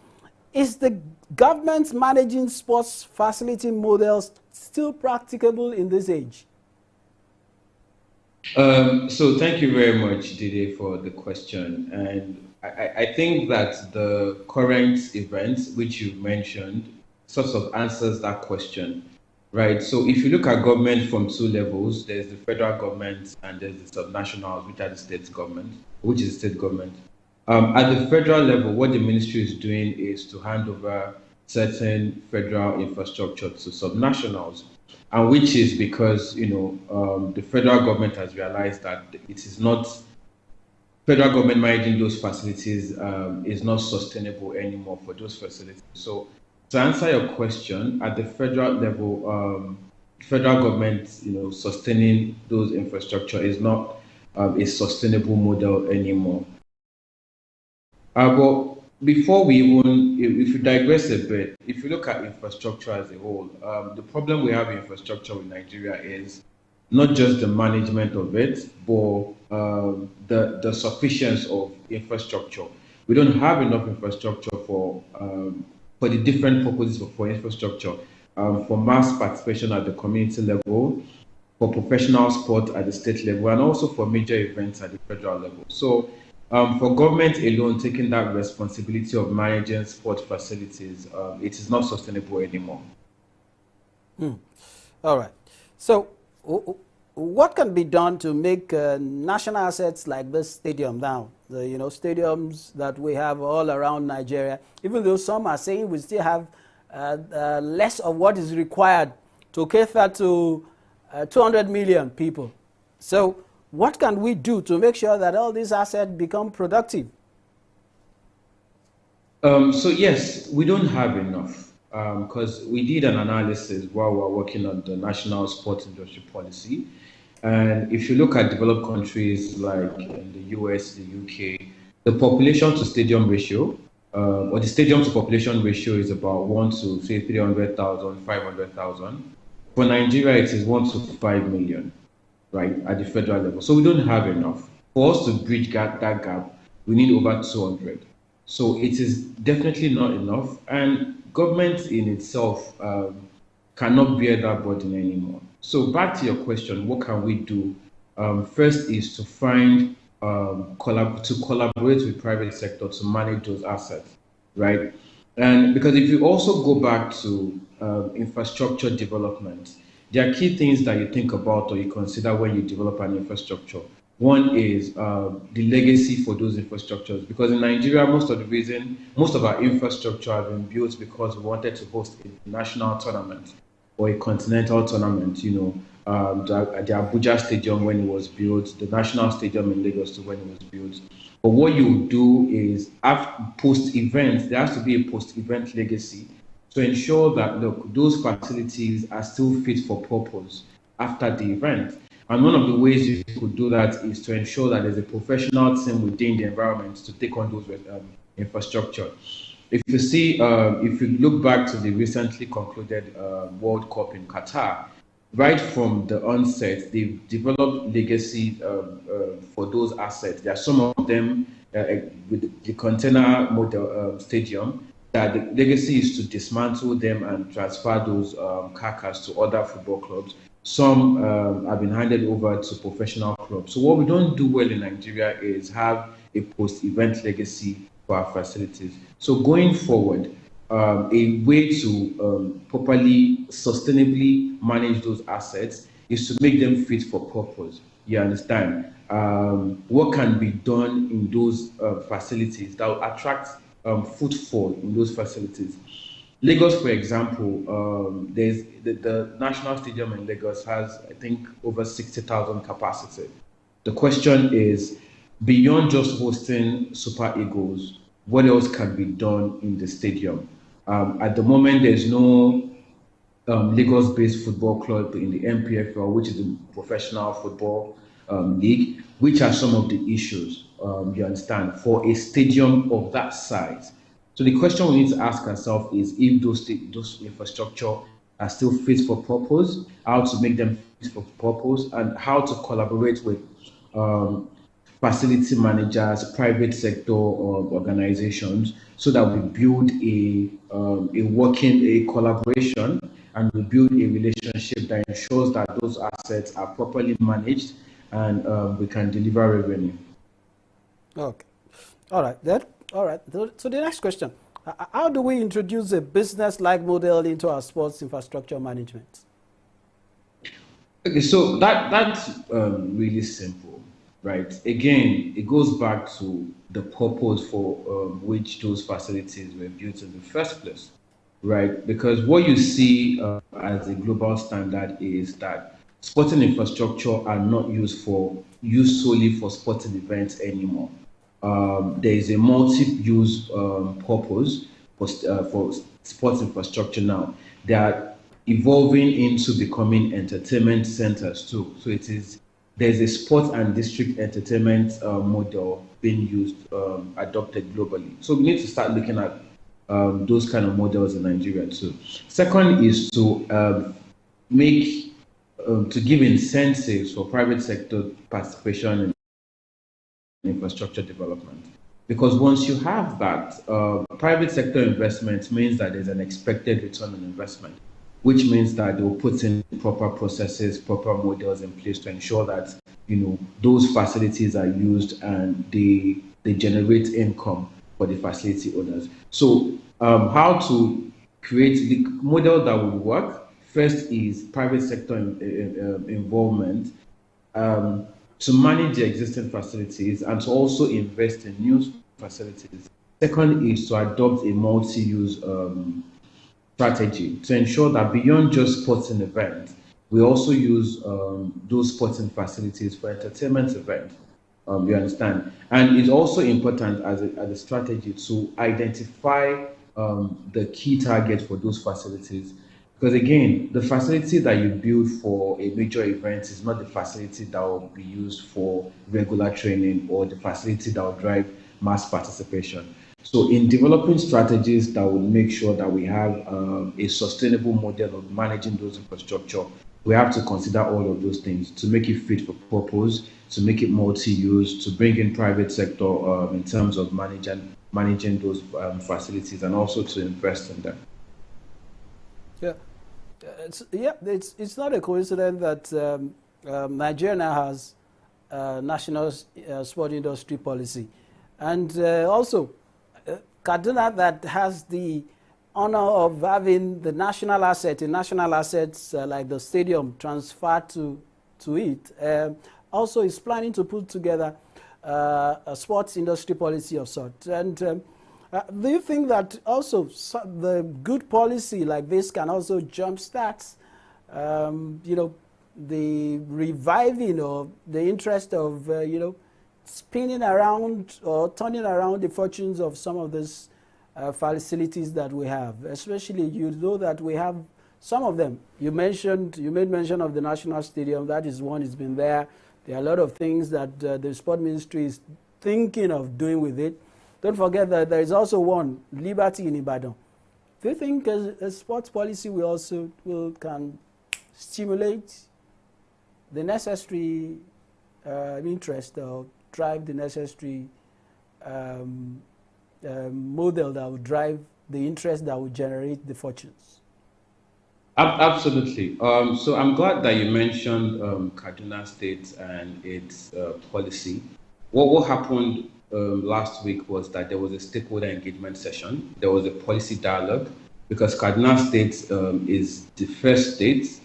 L: is the government managing sports facility models still practicable in this age?
A: So thank you very much, Dide, for the question. And I think that the current event, which you mentioned, sort of answers that question, right? So if you look at government from two levels, there's the federal government and there's the subnationals, which are the state government, which is the state government. At the federal level, what the ministry is doing is to hand over certain federal infrastructure to subnationals, and which is because, the federal government has realized that it is not, federal government managing those facilities is not sustainable anymore for those facilities. So to answer your question, at the federal level, federal government, sustaining those infrastructure is not a sustainable model anymore. But before we even, if you digress a bit, if you look at infrastructure as a whole, the problem we have in infrastructure in Nigeria is not just the management of it, but the sufficiency of infrastructure. We don't have enough infrastructure for the different purposes for infrastructure, for mass participation at the community level, for professional sport at the state level, and also for major events at the federal level. So for government alone taking that responsibility of managing sport facilities, it is not sustainable anymore.
L: All right. So what can be done to make national assets like this stadium now, the stadiums that we have all around Nigeria, even though some are saying we still have less of what is required to cater to 200 million people. So what can we do to make sure that all these assets become productive?
A: So yes, we don't have enough because we did an analysis while we were working on the national sports industry policy. And if you look at developed countries like in the US, the UK, the population to stadium ratio, or the stadium to population ratio is about 1 to say 300,000, 500,000. For Nigeria, it is 1 to 5 million, right, at the federal level. So we don't have enough. For us to bridge that gap, we need over 200. So it is definitely not enough. And government in itself cannot bear that burden anymore. So back to your question, what can we do? First is to find, collaborate with private sector to manage those assets, right? And because if you also go back to infrastructure development, there are key things that you think about or you consider when you develop an infrastructure. One is the legacy for those infrastructures, because in Nigeria, most of our infrastructure have been built because we wanted to host a national tournament or a continental tournament, the Abuja Stadium when it was built, the National Stadium in Lagos when it was built. But what you do is, post-event, there has to be a post-event legacy to ensure that, look, those facilities are still fit for purpose after the event. And one of the ways you could do that is to ensure that there's a professional team within the environment to take on those infrastructure. If you see, if you look back to the recently concluded World Cup in Qatar, right from the onset, they've developed legacy for those assets. There are some of them with the container model stadium that the legacy is to dismantle them and transfer those carcass to other football clubs. Some have been handed over to professional clubs. So what we don't do well in Nigeria is have a post-event legacy for our facilities. So going forward, a way to properly, sustainably manage those assets is to make them fit for purpose. You understand? What can be done in those facilities that will attract footfall in those facilities? Lagos, for example, there's the National Stadium in Lagos has, I think, over 60,000 capacity. The question is, beyond just hosting Super Eagles, what else can be done in the stadium? At the moment, there's no Lagos-based football club in the MPFL, which is the professional football league. Which are some of the issues, you understand, for a stadium of that size? So the question we need to ask ourselves is if those infrastructure are still fit for purpose, how to make them fit for purpose, and how to collaborate with facility managers, private sector organizations, so that we build a collaboration and we build a relationship that ensures that those assets are properly managed and we can deliver revenue.
L: Okay. All right. All right. So the next question, how do we introduce a business-like model into our sports infrastructure management?
A: Okay, so that's really simple, right? Again, it goes back to the purpose for which those facilities were built in the first place, right? Because what you see as a global standard is that sporting infrastructure are not used solely for sporting events anymore. There is a multi-use purpose for sports infrastructure now. They are evolving into becoming entertainment centers too. So there's a sports and district entertainment model being used, adopted globally. So we need to start looking at those kind of models in Nigeria too. Second is to to give incentives for private sector participation in infrastructure development. Because once you have that, private sector investment means that there's an expected return on investment, which means that they will put in proper processes, proper models in place to ensure that those facilities are used and they generate income for the facility owners. So how to create the model that will work? First is private sector involvement to manage the existing facilities and to also invest in new facilities. Second is to adopt a multi-use strategy to ensure that beyond just sporting events, we also use those sporting facilities for entertainment events. You understand? And it's also important as a strategy to identify the key target for those facilities. Because again, the facility that you build for a major event is not the facility that will be used for regular training or the facility that will drive mass participation. So in developing strategies that will make sure that we have a sustainable model of managing those infrastructure, we have to consider all of those things to make it fit for purpose, to make it multi-use, to bring in private sector in terms of managing those facilities and also to invest in them.
L: It's not a coincidence that Nigeria now has national sport industry policy, and also Kaduna that has the honor of having the national assets like the stadium transferred to it. Also is planning to put together a sports industry policy of sorts. And do you think that also the good policy like this can also jumpstart, the reviving of the interest of, spinning around or turning around the fortunes of some of these facilities that we have? Especially, that we have some of them, you made mention of the National Stadium. That is one, it's been there. There are a lot of things that the Sport Ministry is thinking of doing with it. Don't forget that there is also one, Liberty in Ibadan. Do you think a sports policy can stimulate the necessary interest or drive the necessary model that would drive the interest that would generate the fortunes?
A: Absolutely. So I'm glad that you mentioned Kaduna State and its policy. What happened last week was that there was a stakeholder engagement session. There was a policy dialogue because Kaduna State is the first state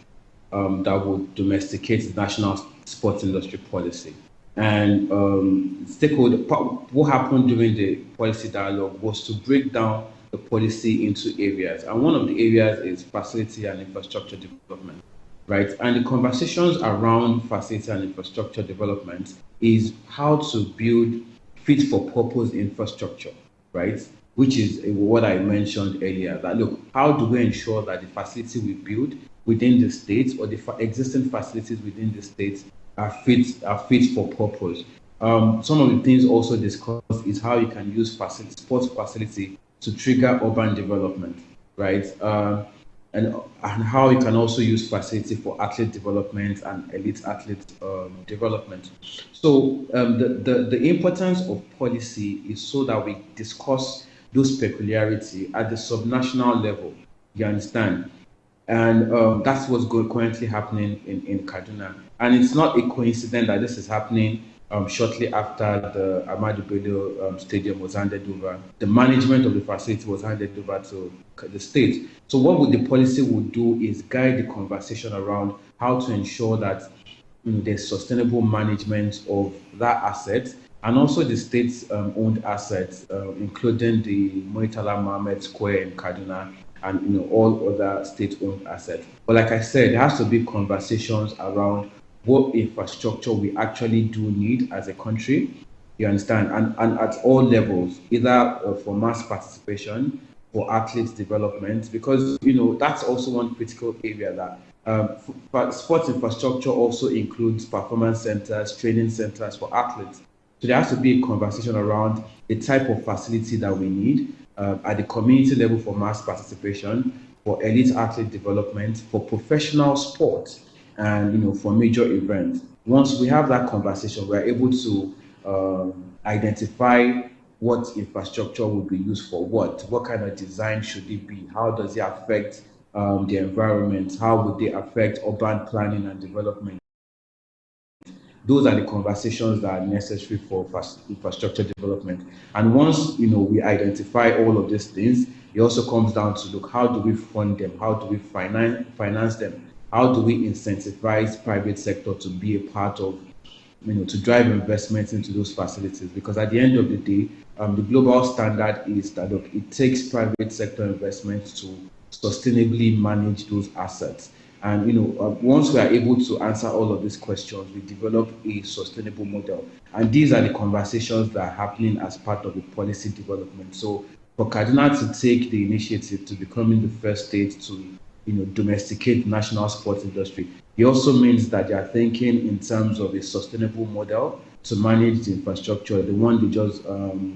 A: that would domesticate the national sports industry policy. And what happened during the policy dialogue was to break down the policy into areas. And one of the areas is facility and infrastructure development, right? And the conversations around facility and infrastructure development is how to build fit for purpose infrastructure, right? Which is what I mentioned earlier, that look, how do we ensure that the facility we build within the state or the existing facilities within the state are fit for purpose? Some of the things also discussed is how you can use sports facility to trigger urban development, right? And how you can also use facility for athlete development and elite athlete development. So the importance of policy is so that we discuss those peculiarity at the subnational level, you understand? And that's what's currently happening in Kaduna. And it's not a coincidence that this is happening shortly after the Ahmadu Bello Stadium was handed over. The management of the facility was handed over to the state. So what the policy would do is guide the conversation around how to ensure that there's sustainable management of that asset and also the state's owned assets, including the Muritala Mohammed Square in Kaduna and all other state-owned assets. But like I said, there has to be conversations around what infrastructure we actually do need as a country, you understand, and at all levels, either for mass participation, for athletes development, because that's also one critical area that sports infrastructure also includes performance centers, training centers for athletes. So there has to be a conversation around the type of facility that we need at the community level for mass participation, for elite athlete development, for professional sports, and for major events. Once we have that conversation, we're able to identify what infrastructure will be used for what kind of design should it be, how does it affect the environment, how would they affect urban planning and development. Those are the conversations that are necessary for infrastructure development. And once we identify all of these things, it also comes down to look, how do we fund them, how do we finance them, how do we incentivize private sector to be a part of, to drive investments into those facilities? Because at the end of the day, the global standard is that it takes private sector investments to sustainably manage those assets. And once we are able to answer all of these questions, we develop a sustainable model. And these are the conversations that are happening as part of the policy development. So for Kaduna to take the initiative to becoming the first state to domesticate the national sports industry, it also means that they are thinking in terms of a sustainable model to manage the infrastructure, the one they just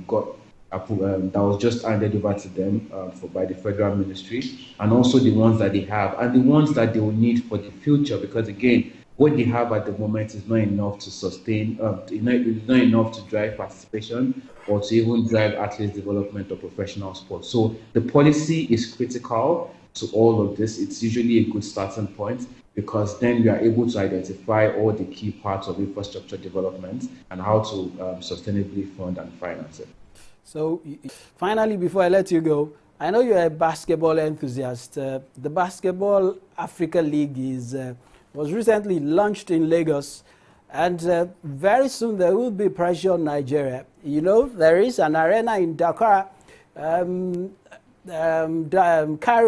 A: got that was just handed over to them by the federal ministry, and also the ones that they have, and the ones that they will need for the future, because again, what they have at the moment is not enough to sustain, it's not enough to drive participation or to even drive athletes development or professional sports. So the policy is critical to all of this. It's usually a good starting point, because then we are able to identify all the key parts of infrastructure development and how to sustainably fund and finance it.
L: So finally, before I let you go, I know you're a basketball enthusiast. The Basketball Africa League was recently launched in Lagos, and very soon there will be pressure on Nigeria. There is an arena in Dakar. Cairo,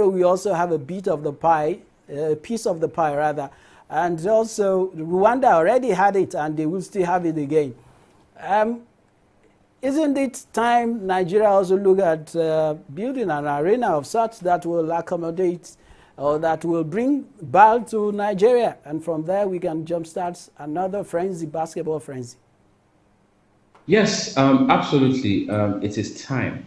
L: we also have a piece of the pie, rather. And also, Rwanda already had it, and they will still have it again. Isn't it time Nigeria also look at building an arena of such that will accommodate that will bring ball to Nigeria, and from there we can jumpstart another frenzy, basketball frenzy.
A: Yes, absolutely. It is time.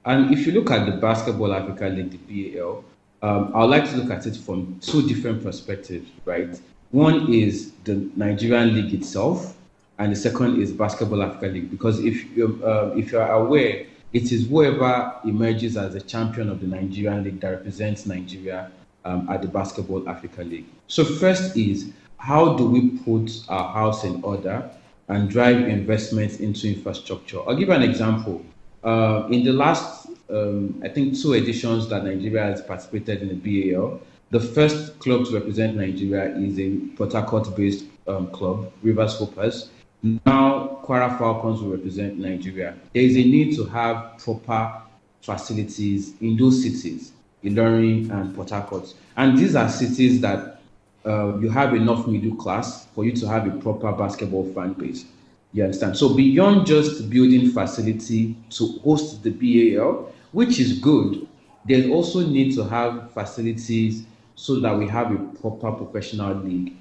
A: And if you look at the Basketball Africa League, the BAL, I'd like to look at it from two different perspectives, right? One is the Nigerian league itself, and the second is Basketball Africa League. Because if you're aware, it is whoever emerges as the champion of the Nigerian league that represents Nigeria at the Basketball Africa League. So first is, how do we put our house in order and drive investments into infrastructure? I'll give you an example. In the last, I think, 2 editions that Nigeria has participated in the BAL, the first club to represent Nigeria is a Port Harcourt-based club, Rivers Hoopers. Now, Kwara Falcons will represent Nigeria. There is a need to have proper facilities in those cities, Ilorin and Port Harcourt. And these are cities that you have enough middle class for you to have a proper basketball fan base. You understand? So beyond just building facility to host the BAL, which is good, there's also need to have facilities so that we have a proper professional league.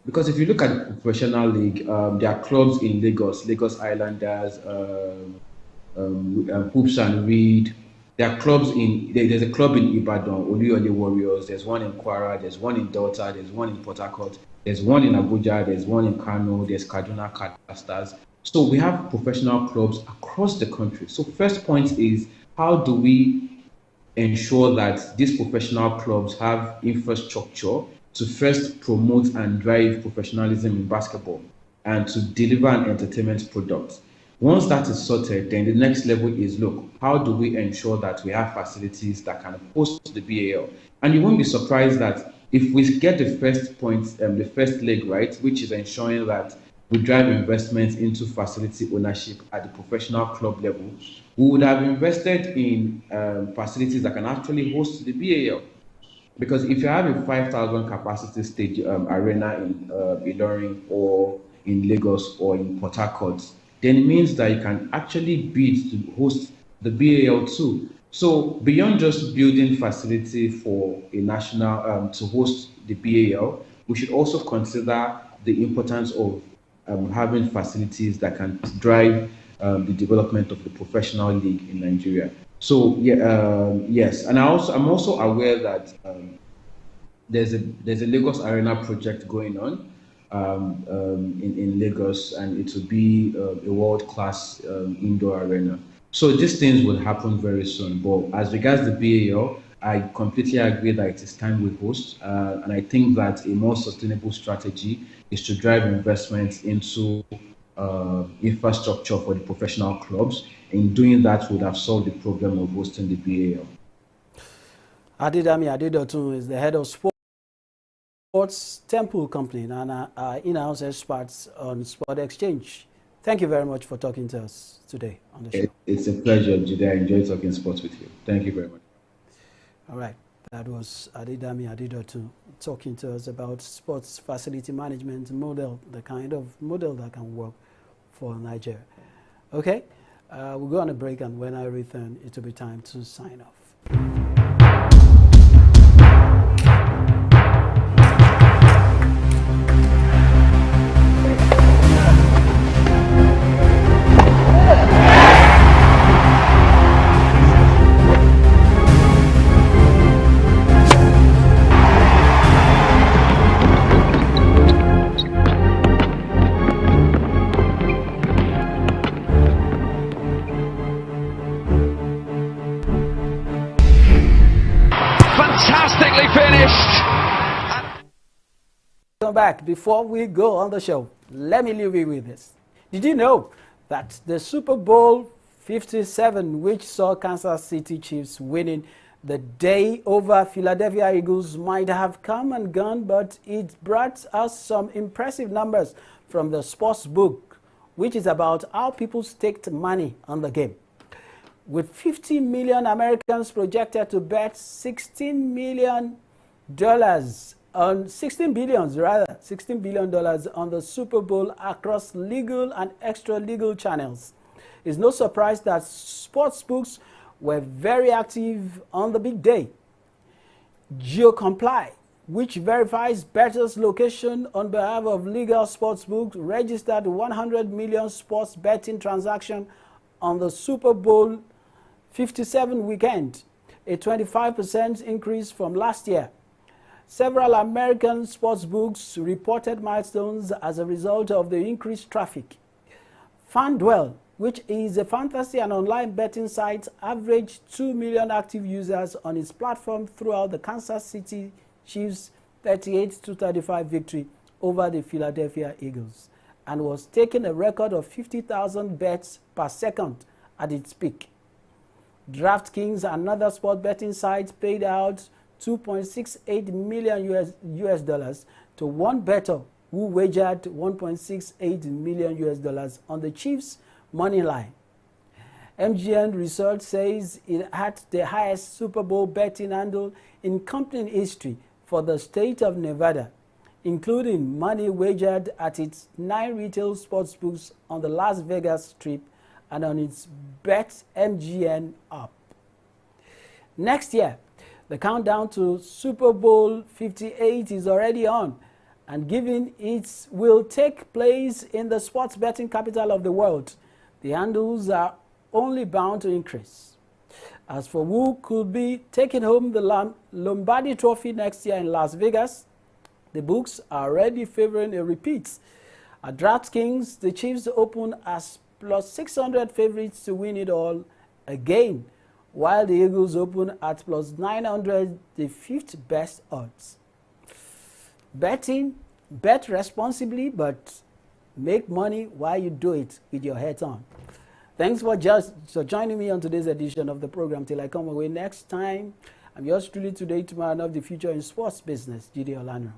A: Because if you look at the professional league, there are clubs in Lagos Islanders, Hoops and Reed. There are clubs there's a club in Ibadan, Oluyole Warriors. There's one in Kwara, there's one in Delta, there's one in Port Harcourt, there's one in Abuja, there's one in Kano, there's Kaduna Stars. So we have professional clubs across the country. So first point is, how do we ensure that these professional clubs have infrastructure to first promote and drive professionalism in basketball and to deliver an entertainment product? Once that is sorted, then the next level is, look, how do we ensure that we have facilities that can host the BAL? And you won't be surprised that if we get the first point, the first leg right, which is ensuring that we drive investments into facility ownership at the professional club level, we would have invested in facilities that can actually host the BAL. Because if you have a 5,000 capacity stadium arena in Ilorin or in Lagos or in Port Harcourt, then it means that you can actually bid to host the BAL too. So beyond just building facility for a national to host the BAL, we should also consider the importance of having facilities that can drive the development of the professional league in Nigeria. So yes, and I'm also aware that there's a Lagos Arena project going on in Lagos, and it will be a world-class indoor arena. So these things will happen very soon. But as regards the BAL, I completely agree that it is time we host, and I think that a more sustainable strategy is to drive investments into infrastructure for the professional clubs. In doing that, would have solved the problem of hosting the BAL.
L: Adidami Adidotun is the head of Sports Temple Company and our in-house experts on Sport Exchange. Thank you very much for talking to us today on the show.
A: It's a pleasure, Jude. I enjoy talking sports with you. Thank you very much.
L: All right. That was Adidami Adidotun talking to us about sports facility management model, the kind of model that can work for Nigeria. Okay, we'll go on a break, and when I return, it will be time to sign off. Back. Before we go on the show, let me leave you with this. Did you know that the Super Bowl 57, which saw Kansas City Chiefs winning the day over Philadelphia Eagles, might have come and gone, but it brought us some impressive numbers from the sports book, which is about how people staked money on the game. With 50 million Americans projected to bet $16 billion on $16 billion on the Super Bowl across legal and extra-legal channels. It's no surprise that sports books were very active on the big day. GeoComply, which verifies bettors' location on behalf of legal sportsbooks, registered 100 million sports betting transactions on the Super Bowl 57 weekend, a 25% increase from last year. Several American sportsbooks reported milestones as a result of the increased traffic. FanDuel, which is a fantasy and online betting site, averaged 2 million active users on its platform throughout the Kansas City Chiefs' 38-35 victory over the Philadelphia Eagles, and was taking a record of 50,000 bets per second at its peak. DraftKings, another sport betting site, paid out $2.68 million US dollars to one bettor who wagered $1.68 million US dollars on the Chiefs' money line. MGN Research says it had the highest Super Bowl betting handle in company history for the state of Nevada, including money wagered at its 9 retail sportsbooks on the Las Vegas Strip and on its BetMGN app. Next year, the countdown to Super Bowl 58 is already on, and given it will take place in the sports betting capital of the world, the handles are only bound to increase. As for who could be taking home the Lombardi Trophy next year in Las Vegas, the books are already favoring a repeat. At DraftKings, the Chiefs open as plus 600 favorites to win it all again, while the Eagles open at plus 900, the 5th best odds. Betting, bet responsibly, but make money while you do it with your head on. Thanks for joining me on today's edition of the program. Till I come away next time, I'm yours truly today, tomorrow, of the future in sports business, Jide Olano.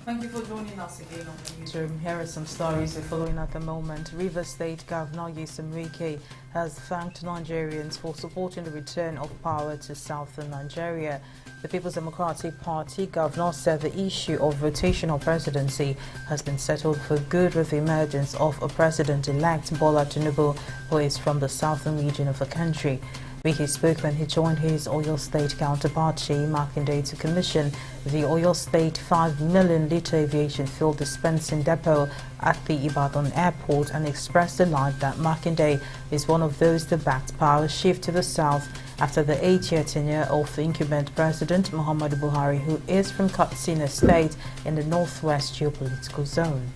M: Thank you for joining us again on the newsroom. Here are some stories we're following at the moment. Rivers State Governor Nyesom Wike has thanked Nigerians for supporting the return of power to southern Nigeria. The People's Democratic Party governor said the issue of rotational presidency has been settled for good with the emergence of a president-elect Bola Tinubu, who is from the southern region of the country. Wike spoke when he joined his Oyo State counterpart Seyi Makinde to commission the Oyo State 5 million litre aviation fuel dispensing depot at the Ibadan airport and expressed delight that Makinde is one of those that backed power shift to the south after the 8-year tenure of the incumbent President Muhammadu Buhari, who is from Katsina State in the northwest geopolitical zone.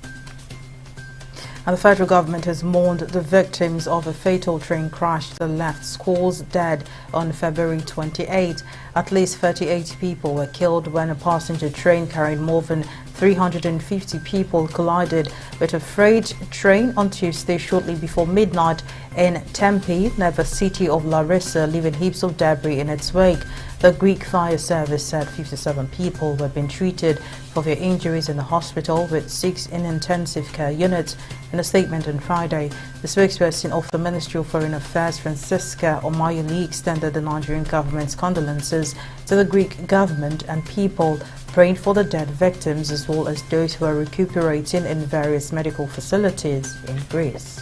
M: And the federal government has mourned the victims of a fatal train crash that left scores dead on February 28. At least 38 people were killed when a passenger train carrying more than 350 people collided with a freight train on Tuesday shortly before midnight in Tempe, near the city of Larissa, leaving heaps of debris in its wake. The Greek fire service said 57 people were being treated for their injuries in the hospital, with 6 in intensive care units. In a statement on Friday, the spokesperson of the Ministry of Foreign Affairs, Francisca Omayeli, extended the Nigerian government's condolences to the Greek government and people, praying for the dead victims as well as those who are recuperating in various medical facilities in Greece.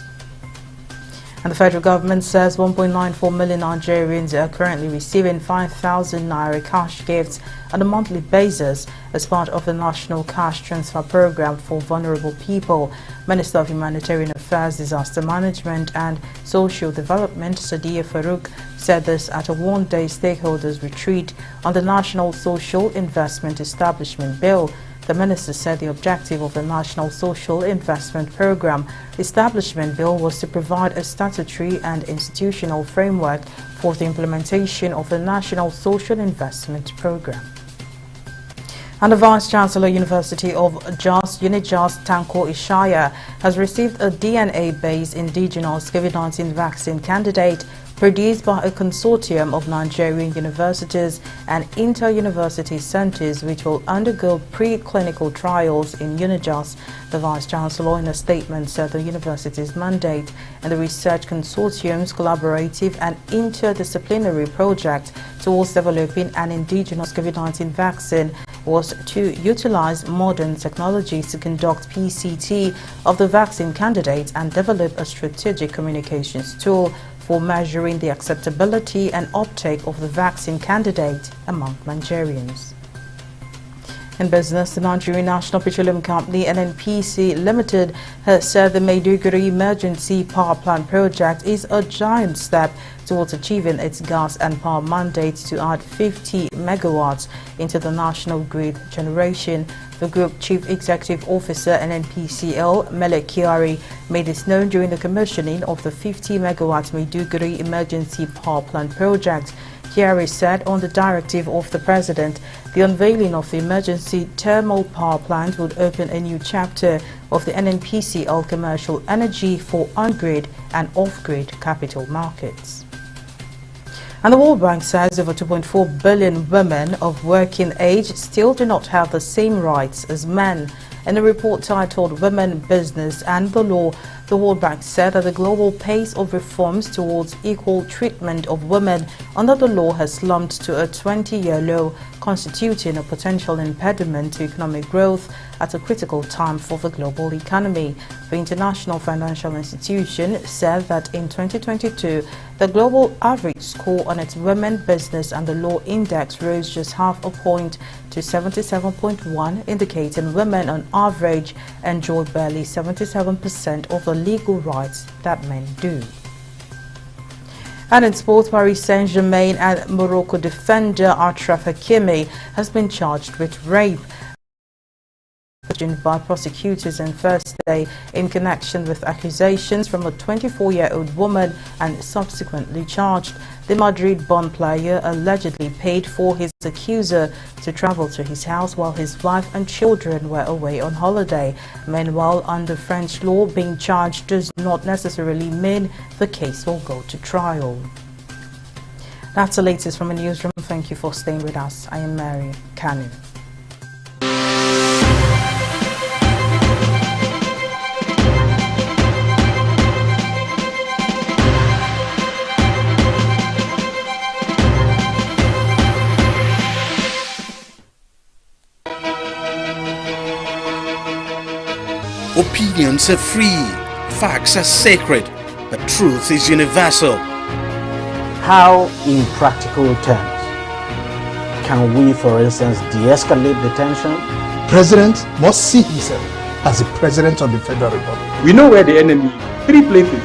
M: And the federal government says 1.94 million Nigerians are currently receiving 5,000 naira cash gifts on a monthly basis as part of the National Cash Transfer Program for Vulnerable People. Minister of Humanitarian Affairs, Disaster Management and Social Development, Sadiya Farouk, said this at a one-day stakeholders retreat on the National Social Investment Establishment Bill. The minister said the objective of the National Social Investment Program Establishment Bill was to provide a statutory and institutional framework for the implementation of the National Social Investment Program. And the Vice-Chancellor, University of Jos, UniJos, Tanko Ishaya, has received a DNA-based indigenous COVID-19 vaccine candidate produced by a consortium of Nigerian universities and inter-university centers, which will undergo pre-clinical trials in UniJos. The Vice-Chancellor, in a statement, said the university's mandate and the research consortium's collaborative and interdisciplinary project towards developing an indigenous COVID-19 vaccine was to utilize modern technologies to conduct PCT of the vaccine candidate and develop a strategic communications tool for measuring the acceptability and uptake of the vaccine candidate among Nigerians. In business, the Nigerian National Petroleum Company (NNPC) Limited has said the Maiduguri Emergency Power Plant project is a giant step towards achieving its gas and power mandate to add 50 megawatts into the national grid generation. The Group Chief Executive Officer NNPCL, Mele Kiari, made this known during the commissioning of the 50-megawatt Maiduguri Emergency Power Plant project. Kiari said on the directive of the President, the unveiling of the emergency thermal power plant would open a new chapter of the NNPCL commercial energy for on-grid and off-grid capital markets. And the World Bank says over 2.4 billion women of working age still do not have the same rights as men. In a report titled Women, Business and the Law, the World Bank said that the global pace of reforms towards equal treatment of women under the law has slumped to a 20-year low, constituting a potential impediment to economic growth at a critical time for the global economy. The International Financial Institution said that in 2022, the global average score on its Women, Business and the Law Index rose just half a point to 77.1, indicating women on average enjoy barely 77% of the legal rights that men do. And in sports, Paris Saint-Germain and Morocco defender Achraf Hakimi has been charged with rape by prosecutors on Thursday in connection with accusations from a 24-year-old woman and subsequently charged. The Madrid-born player allegedly paid for his accuser to travel to his house while his wife and children were away on holiday. Meanwhile, under French law, being charged does not necessarily mean the case will go to trial. That's the latest from the newsroom. Thank you for staying with us. I am Mary Kanu.
N: Opinions are free, facts are sacred, but truth is universal.
O: How, in practical terms, can we, for instance, de-escalate the tension?
P: President must see himself as the President of the Federal Republic.
Q: We know where the enemy is. 3 places.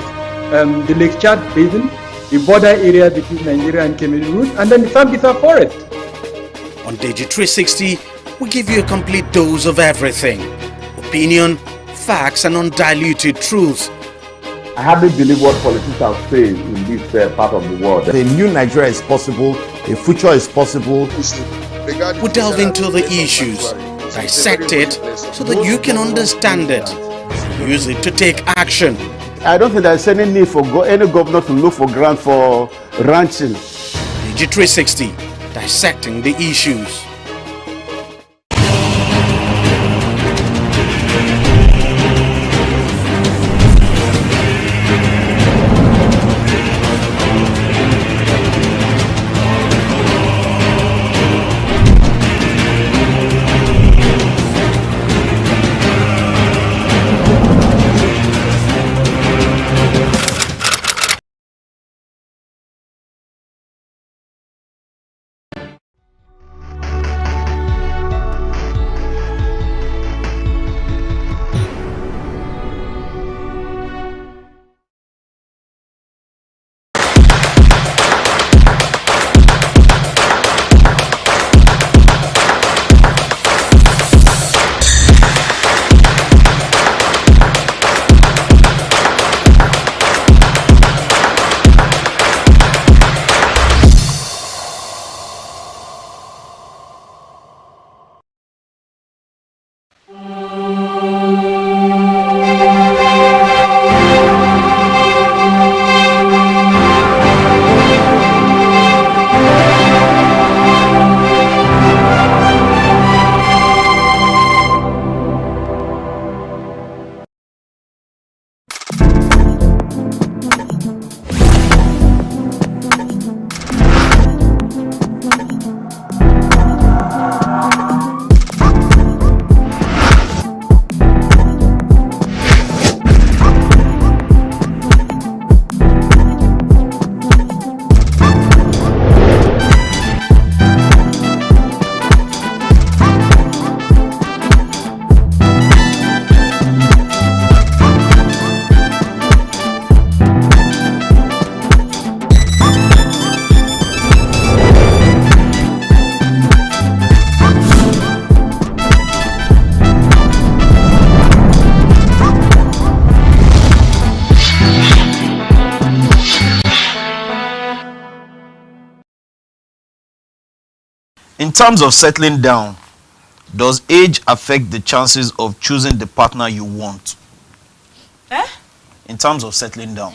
Q: The Lake Chad Basin, the border area between Nigeria and Cameroon, and then the Sambisa Forest.
N: On TV360, we give you a complete dose of everything. Opinion, facts and undiluted truth.
R: I hardly believe what politicians say in this part of the world.
P: A new Nigeria is possible, a future is possible.
N: We delve into the issues, dissect it so that you can understand it, use it to take action.
S: I don't think there's any need for any governor to look for grant for ranching.
N: TV360, dissecting the issues.
E: In terms of settling down, does age affect the chances of choosing the partner you want? In terms of settling down,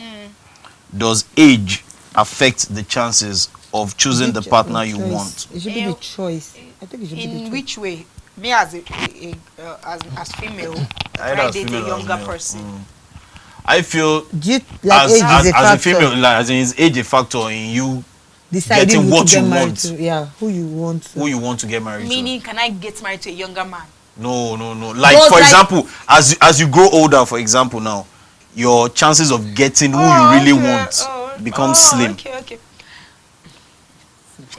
E: does age affect the chances of choosing the partner you want?
V: It should be the choice. I think it should be the choice.
W: In which way? Me as female, I date a younger person.
E: I feel
V: like
E: as a female, like, as in is age a factor in you
V: deciding
E: getting what you want?
V: Who you want to.
E: Who you want to get married to?
W: Meaning, can I get married to a younger man?
E: No. Like, for example, as you grow older, for example, now, your chances of getting who you really want becomes slim.
W: Okay.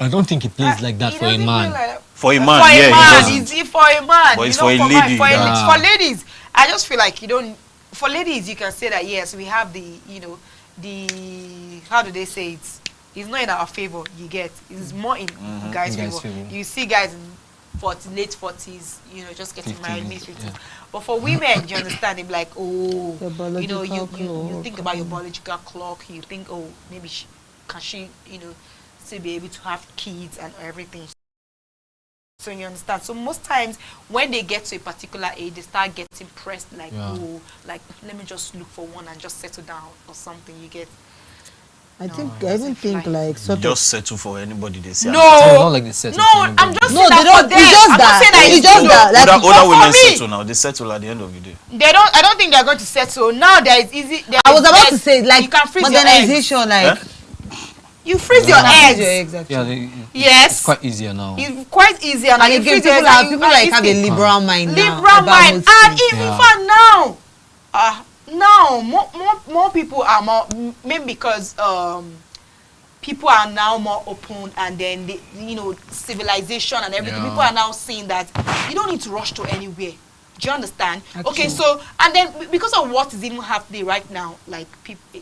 X: I don't think it plays like that for a man.
E: For a man,
W: Easy for a man.
E: But it's for a lady.
W: For ladies, I just feel like you don't. For ladies, you can say that yes, we have the how do they say it? It's not in our favor. You get it's more in guys' favor. You see guys in late 40s, just getting 50s, married, mid 50s. Yeah. But for women, you understand? They're like, you think about your biological clock. You think, maybe can she, still be able to have kids and everything. So you understand. So most times when they get to a particular age, they start getting pressed like, let me just look for one and just settle down or something. You get.
V: I even think like sort
E: just settle for anybody they say.
W: No, I'm just saying that for them. It's just that.
E: Older women settle now. They settle at the end of the day.
W: I don't think they're going to settle now. There is easy.
V: I was about to say like
W: you can freeze
V: modernization, like
W: you freeze your eggs. Yes,
X: it's quite easier now.
W: It's quite easier now.
V: And again, people have a liberal mind now.
W: Liberal mind, and even for now. Now, more people are maybe because people are now more open, and then civilization and everything. People are now seeing that you don't need to rush to anywhere. Do you understand? Actually. Okay, so and then because of what is even happening right now, like people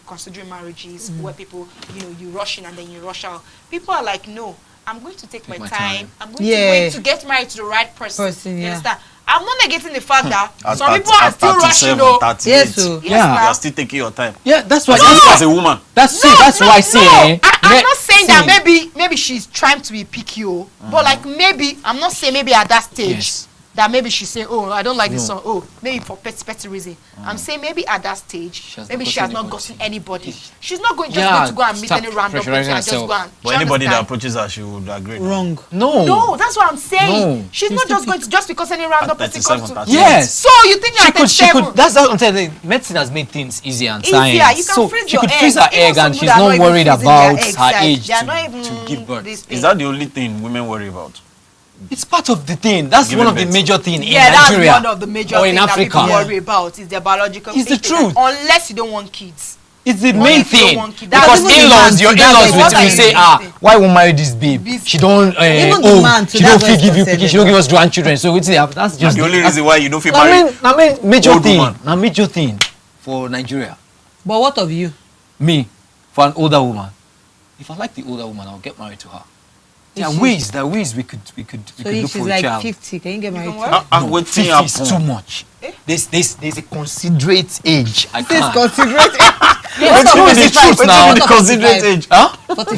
W: considering marriages where people you rush in and then you rush out. People are like, no, I'm going to take my time. I'm going to wait to get married to the right person. You understand? I'm not negating the fact that some people are still rushing.
E: Yes,
W: so
E: you are still taking your time.
X: Yeah, that's why.
E: As a woman.
X: That's why I say.
W: I'm not saying that maybe she's trying to be picky, but like maybe I'm not saying maybe at that stage that maybe she's saying, oh, I don't like this song. Oh, maybe for petty reason. I'm saying maybe at that stage, maybe she has not gotten anybody. She's not going to go and meet any random person and just go and.
E: But anybody that approaches her, she would agree.
V: Wrong.
W: No, that's what I'm saying. She's not just going to just because any random person comes to.
X: Yes.
W: So you think
X: she could. That's what I'm saying. Medicine has made things easier and science.
W: You can
X: so
W: freeze
X: she
W: your
X: could
W: eggs.
X: freeze her egg and she's not worried about her age to give birth.
E: Is that the only thing women worry about?
X: It's part of the thing. That's one of the major things in
W: Nigeria. That's one of the major things that people worry about is their biological.
X: It's the truth.
W: Unless you don't want kids.
X: It's the main thing. Because in-laws, your in-laws will say, why won't marry this babe? She don't, she don't feel give you picky, she don't give us grandchildren. So that's just
E: the only reason why you don't feel married.
X: I mean, major thing for Nigeria.
V: But what of you?
X: Me, for an older woman. If I like the older woman, I'll get married to her. There are ways we could look for a child.
V: So if she's like 50, can you get married to her?
X: No, 50 is too much. There's a considerate age. I can't.
V: Considerate age?
X: What's the truth now?
E: The considerate age.
X: Huh?
V: 45.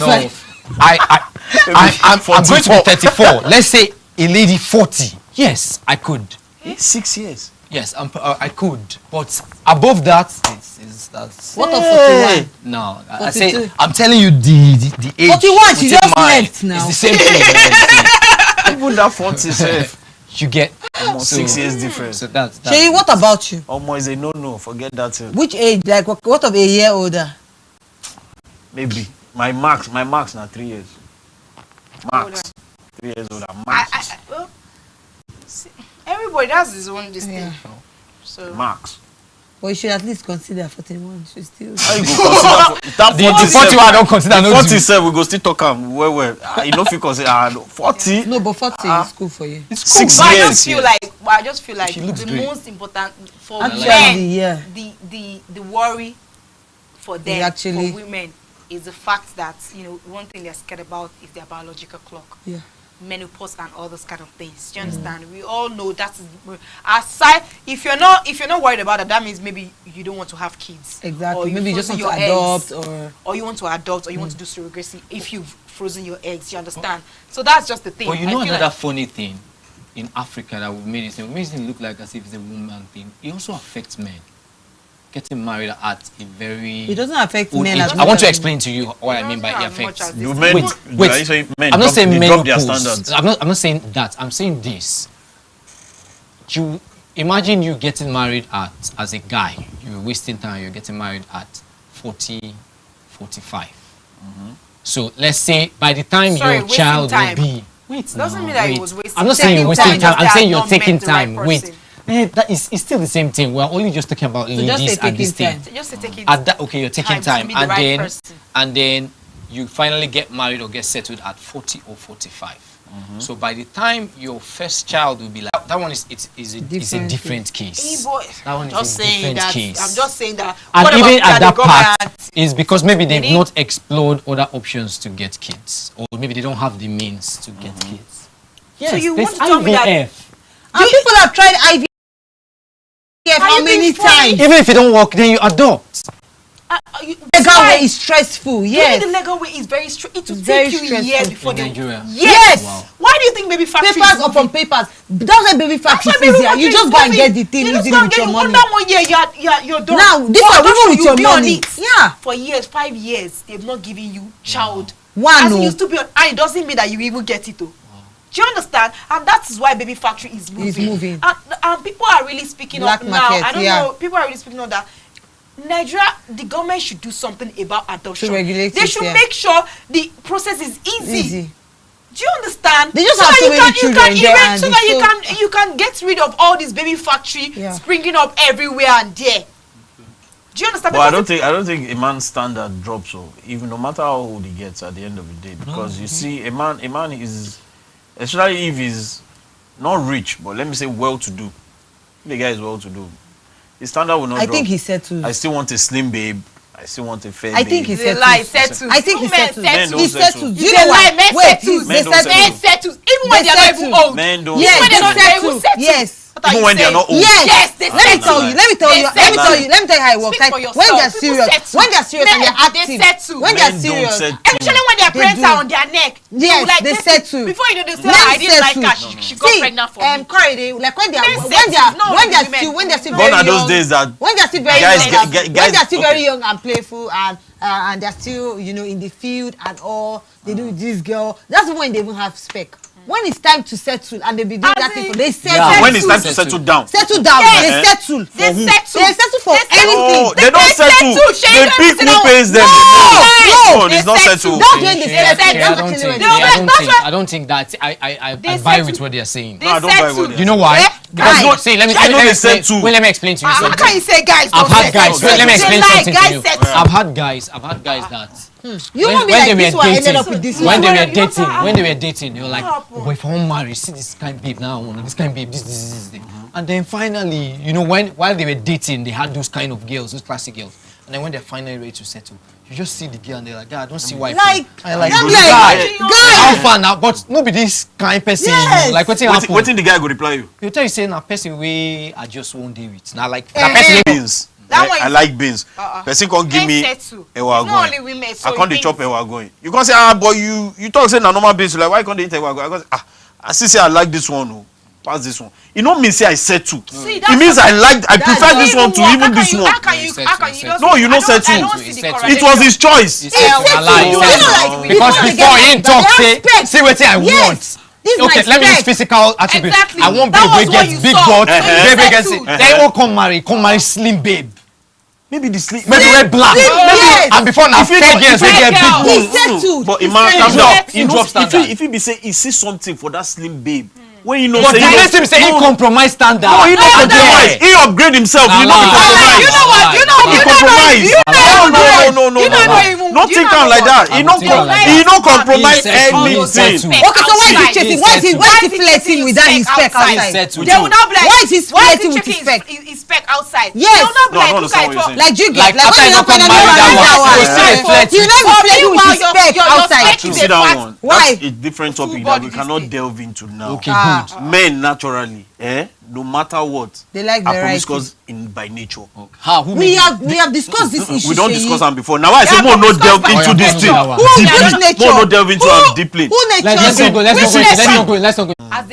X: No. I'm going to be 34. Let's say a lady 40. Yes, I could.
E: 6 years.
X: Yes, I could. But above that, that's.
V: What of 41?
X: No, I say I'm telling you the age.
V: 41, she just left now.
X: It's the same thing.
E: Even that 40
X: you get
E: almost 6 years difference.
X: So that's
V: Shay, what about you?
E: Almost a no. Forget that.
V: Which age? Like what of a year older?
E: Maybe my max now 3 years. Max 3 years older. Max.
W: Everybody does his own this thing. So
E: max.
V: But you should at least consider 41. Should still.
E: How you go consider
X: the 41? I don't consider.
E: The 47 we go still talk am well. You don't feel consider 40.
V: No, but 40 is cool for you.
X: It's cool.
E: 6
W: but
E: years.
W: I just feel like the
X: great.
W: most important for
V: actually,
W: men, the worry for them, for women, is the fact that one thing they're scared about is their biological clock.
V: Yeah.
W: Menopause and all those kind of things. Do you understand? We all know that is aside. If you're not worried about it, that means maybe you don't want to have kids.
V: Exactly.
W: Or you
V: maybe you just want to adopt, or
W: you want to adopt, or you want to do surrogacy. If you've frozen your eggs, you understand. So that's just the thing.
X: But another funny thing in Africa that we made it look like as if it's a woman thing. It also affects men. Getting married at a very...
V: It doesn't affect men.
X: I want to explain to you what I mean by it affects.
E: Wait.
X: I'm not saying men standards. I'm not saying that. I'm saying this. You imagine you getting married as a guy. You're wasting time. You're getting married at 40, 45. So let's say by the time your child will be... Wait,
W: doesn't mean that it was wasting time.
X: I'm not saying you're wasting time. I'm saying you're taking time. Wait. It's still the same thing. We're only just talking about ladies at this stage. Okay, you're taking time, and then you finally get married or get settled at 40 or 45. So by the time your first child will be like that one is a different case. That one is a different case.
W: I'm just saying that.
X: And even at that part is because maybe they've not explored other options to get kids, or maybe they don't have the means to get kids.
W: Yes, so you want to tell me that?
V: And people have tried IVF how many times?
X: Even if it don't work, then you adopt.
V: Legal way is stressful. Yes.
W: The legal way is very stressful. It will take you years before
X: in Nigeria.
W: Yes. Wow. Why do you think baby factory?
V: Papers upon papers. That's why baby factory is easier. You just go and get the thing easily with your money.
W: That 1 year you're done.
V: Now this one even with your money. Yeah.
W: For years, 5 years, they've not given you child.
V: One.
W: As it used to be, and it doesn't mean that you even get it though. Do you understand? And that is why baby factory is moving.
V: It's moving.
W: And people are really speaking
V: Black
W: up
V: market,
W: now. I don't know. People are really speaking up that Nigeria, the government should do something about adoption.
V: To regulate
W: they should make sure the process is easy. Do you understand?
V: They just have so many children there,
W: so that you can get rid of all this baby factory springing up everywhere and there. Do you understand?
E: But I don't think a man's standard drops, or even no matter how old he gets at the end of the day, because you see, a man is, especially if he's not rich, but let me say well-to-do. If the guy is well-to-do, his standard will not drop.
V: I think he settled.
E: I still want a slim babe. I still want a fair
V: I think he settled.
W: I
V: think he settled.
W: He
V: settled.
W: You know why? Men settle.
E: Men settle.
W: Even when they're not even old.
E: Men don't
V: settle.
W: Yes,
E: Even when they are not old.
V: Yes, let me tell you how it works. Like when they're serious and they're active, when they're serious,
W: especially when their parents are on their neck.
V: Yes, they settle.
W: Before you know, they say, I didn't like her. She got pregnant for me.
V: Corey, like when they're still very young.
E: Those days that
V: when they're still very young, when they're still very young and playful and they're still in the field and all, they do this girl. That's when they even have spec. When it's time to settle and they be doing that thing, they settle.
E: Yeah. When it's time to settle down.
V: Settle down. Yes. They settle. They settle for anything.
E: Oh, they don't settle. They pick who pays them.
V: No,
E: it's not settle.
V: That's when they settle.
X: I don't think that I buy with what they're saying.
E: No, I don't buy what they're saying.
X: You know why? Because let me explain to you.
W: How can you say guys?
X: I've had guys. Let me explain something to you. I've had guys that.
V: You won't be like this one ended up with this one.
X: When they were dating, they were like, oh, if I want to marry, see this kind of babe now, this kind of babe, this. And then finally, while they were dating, they had those kind of girls, those classic girls. And then when they're finally ready to settle, you just see the girl and they're like, God, I don't see why.
V: Guy.
X: How far now? But no be this kind person.
V: Yes.
X: Like what's happen?
E: What the guy go reply you?
X: You tell you say na person we I just won't deal with. Now like that person
E: beans. I like beans. Person can't give me ewa going. I can't chop ewa going. You can't say but you talk say na normal beans. Like why can't they eat ewa going? I still say I like this one. Oh. Pass this one. You don't mean say I said two. It means I prefer this one to even this one.
W: How can you
E: no, you don't say two. It was his choice.
X: Because before he talk say what I want. Okay, let me use physical attributes.
W: Exactly.
X: I want babe we get big butt, babe we get then won't come marry slim babe.
E: Maybe the slim,
X: maybe wear black. And before now 4 years we get big butt.
E: But Imam, drop standard. If he be say he see something for that slim babe. When you know,
X: but the next time say he compromise standard.
E: No, he don't compromise. He upgrade himself. You know he compromise.
W: You know what?
E: He compromise. No. Not think am like that. He don't compromise anything.
V: Okay, so why is he chasing? Why is he flirting with that his spec outside?
W: They will not be like,
V: why is he flirting with his spec?
W: His spec outside.
V: Yes.
W: They will not be like, look at it.
V: Like you get,
X: like when you come marry that one,
V: you know be flirting with his spec outside.
E: You see that one?
V: Why?
E: That's a different topic that we cannot delve into now.
X: Okay.
E: Men naturally, no matter what,
V: they like
E: are promiscuous by nature.
X: Okay. How?
V: We have discussed this issue.
E: We don't discuss them before. Now I say more no delve into this thing deeply. More no delve into it deeply.
V: Who nature?
X: Let's not go.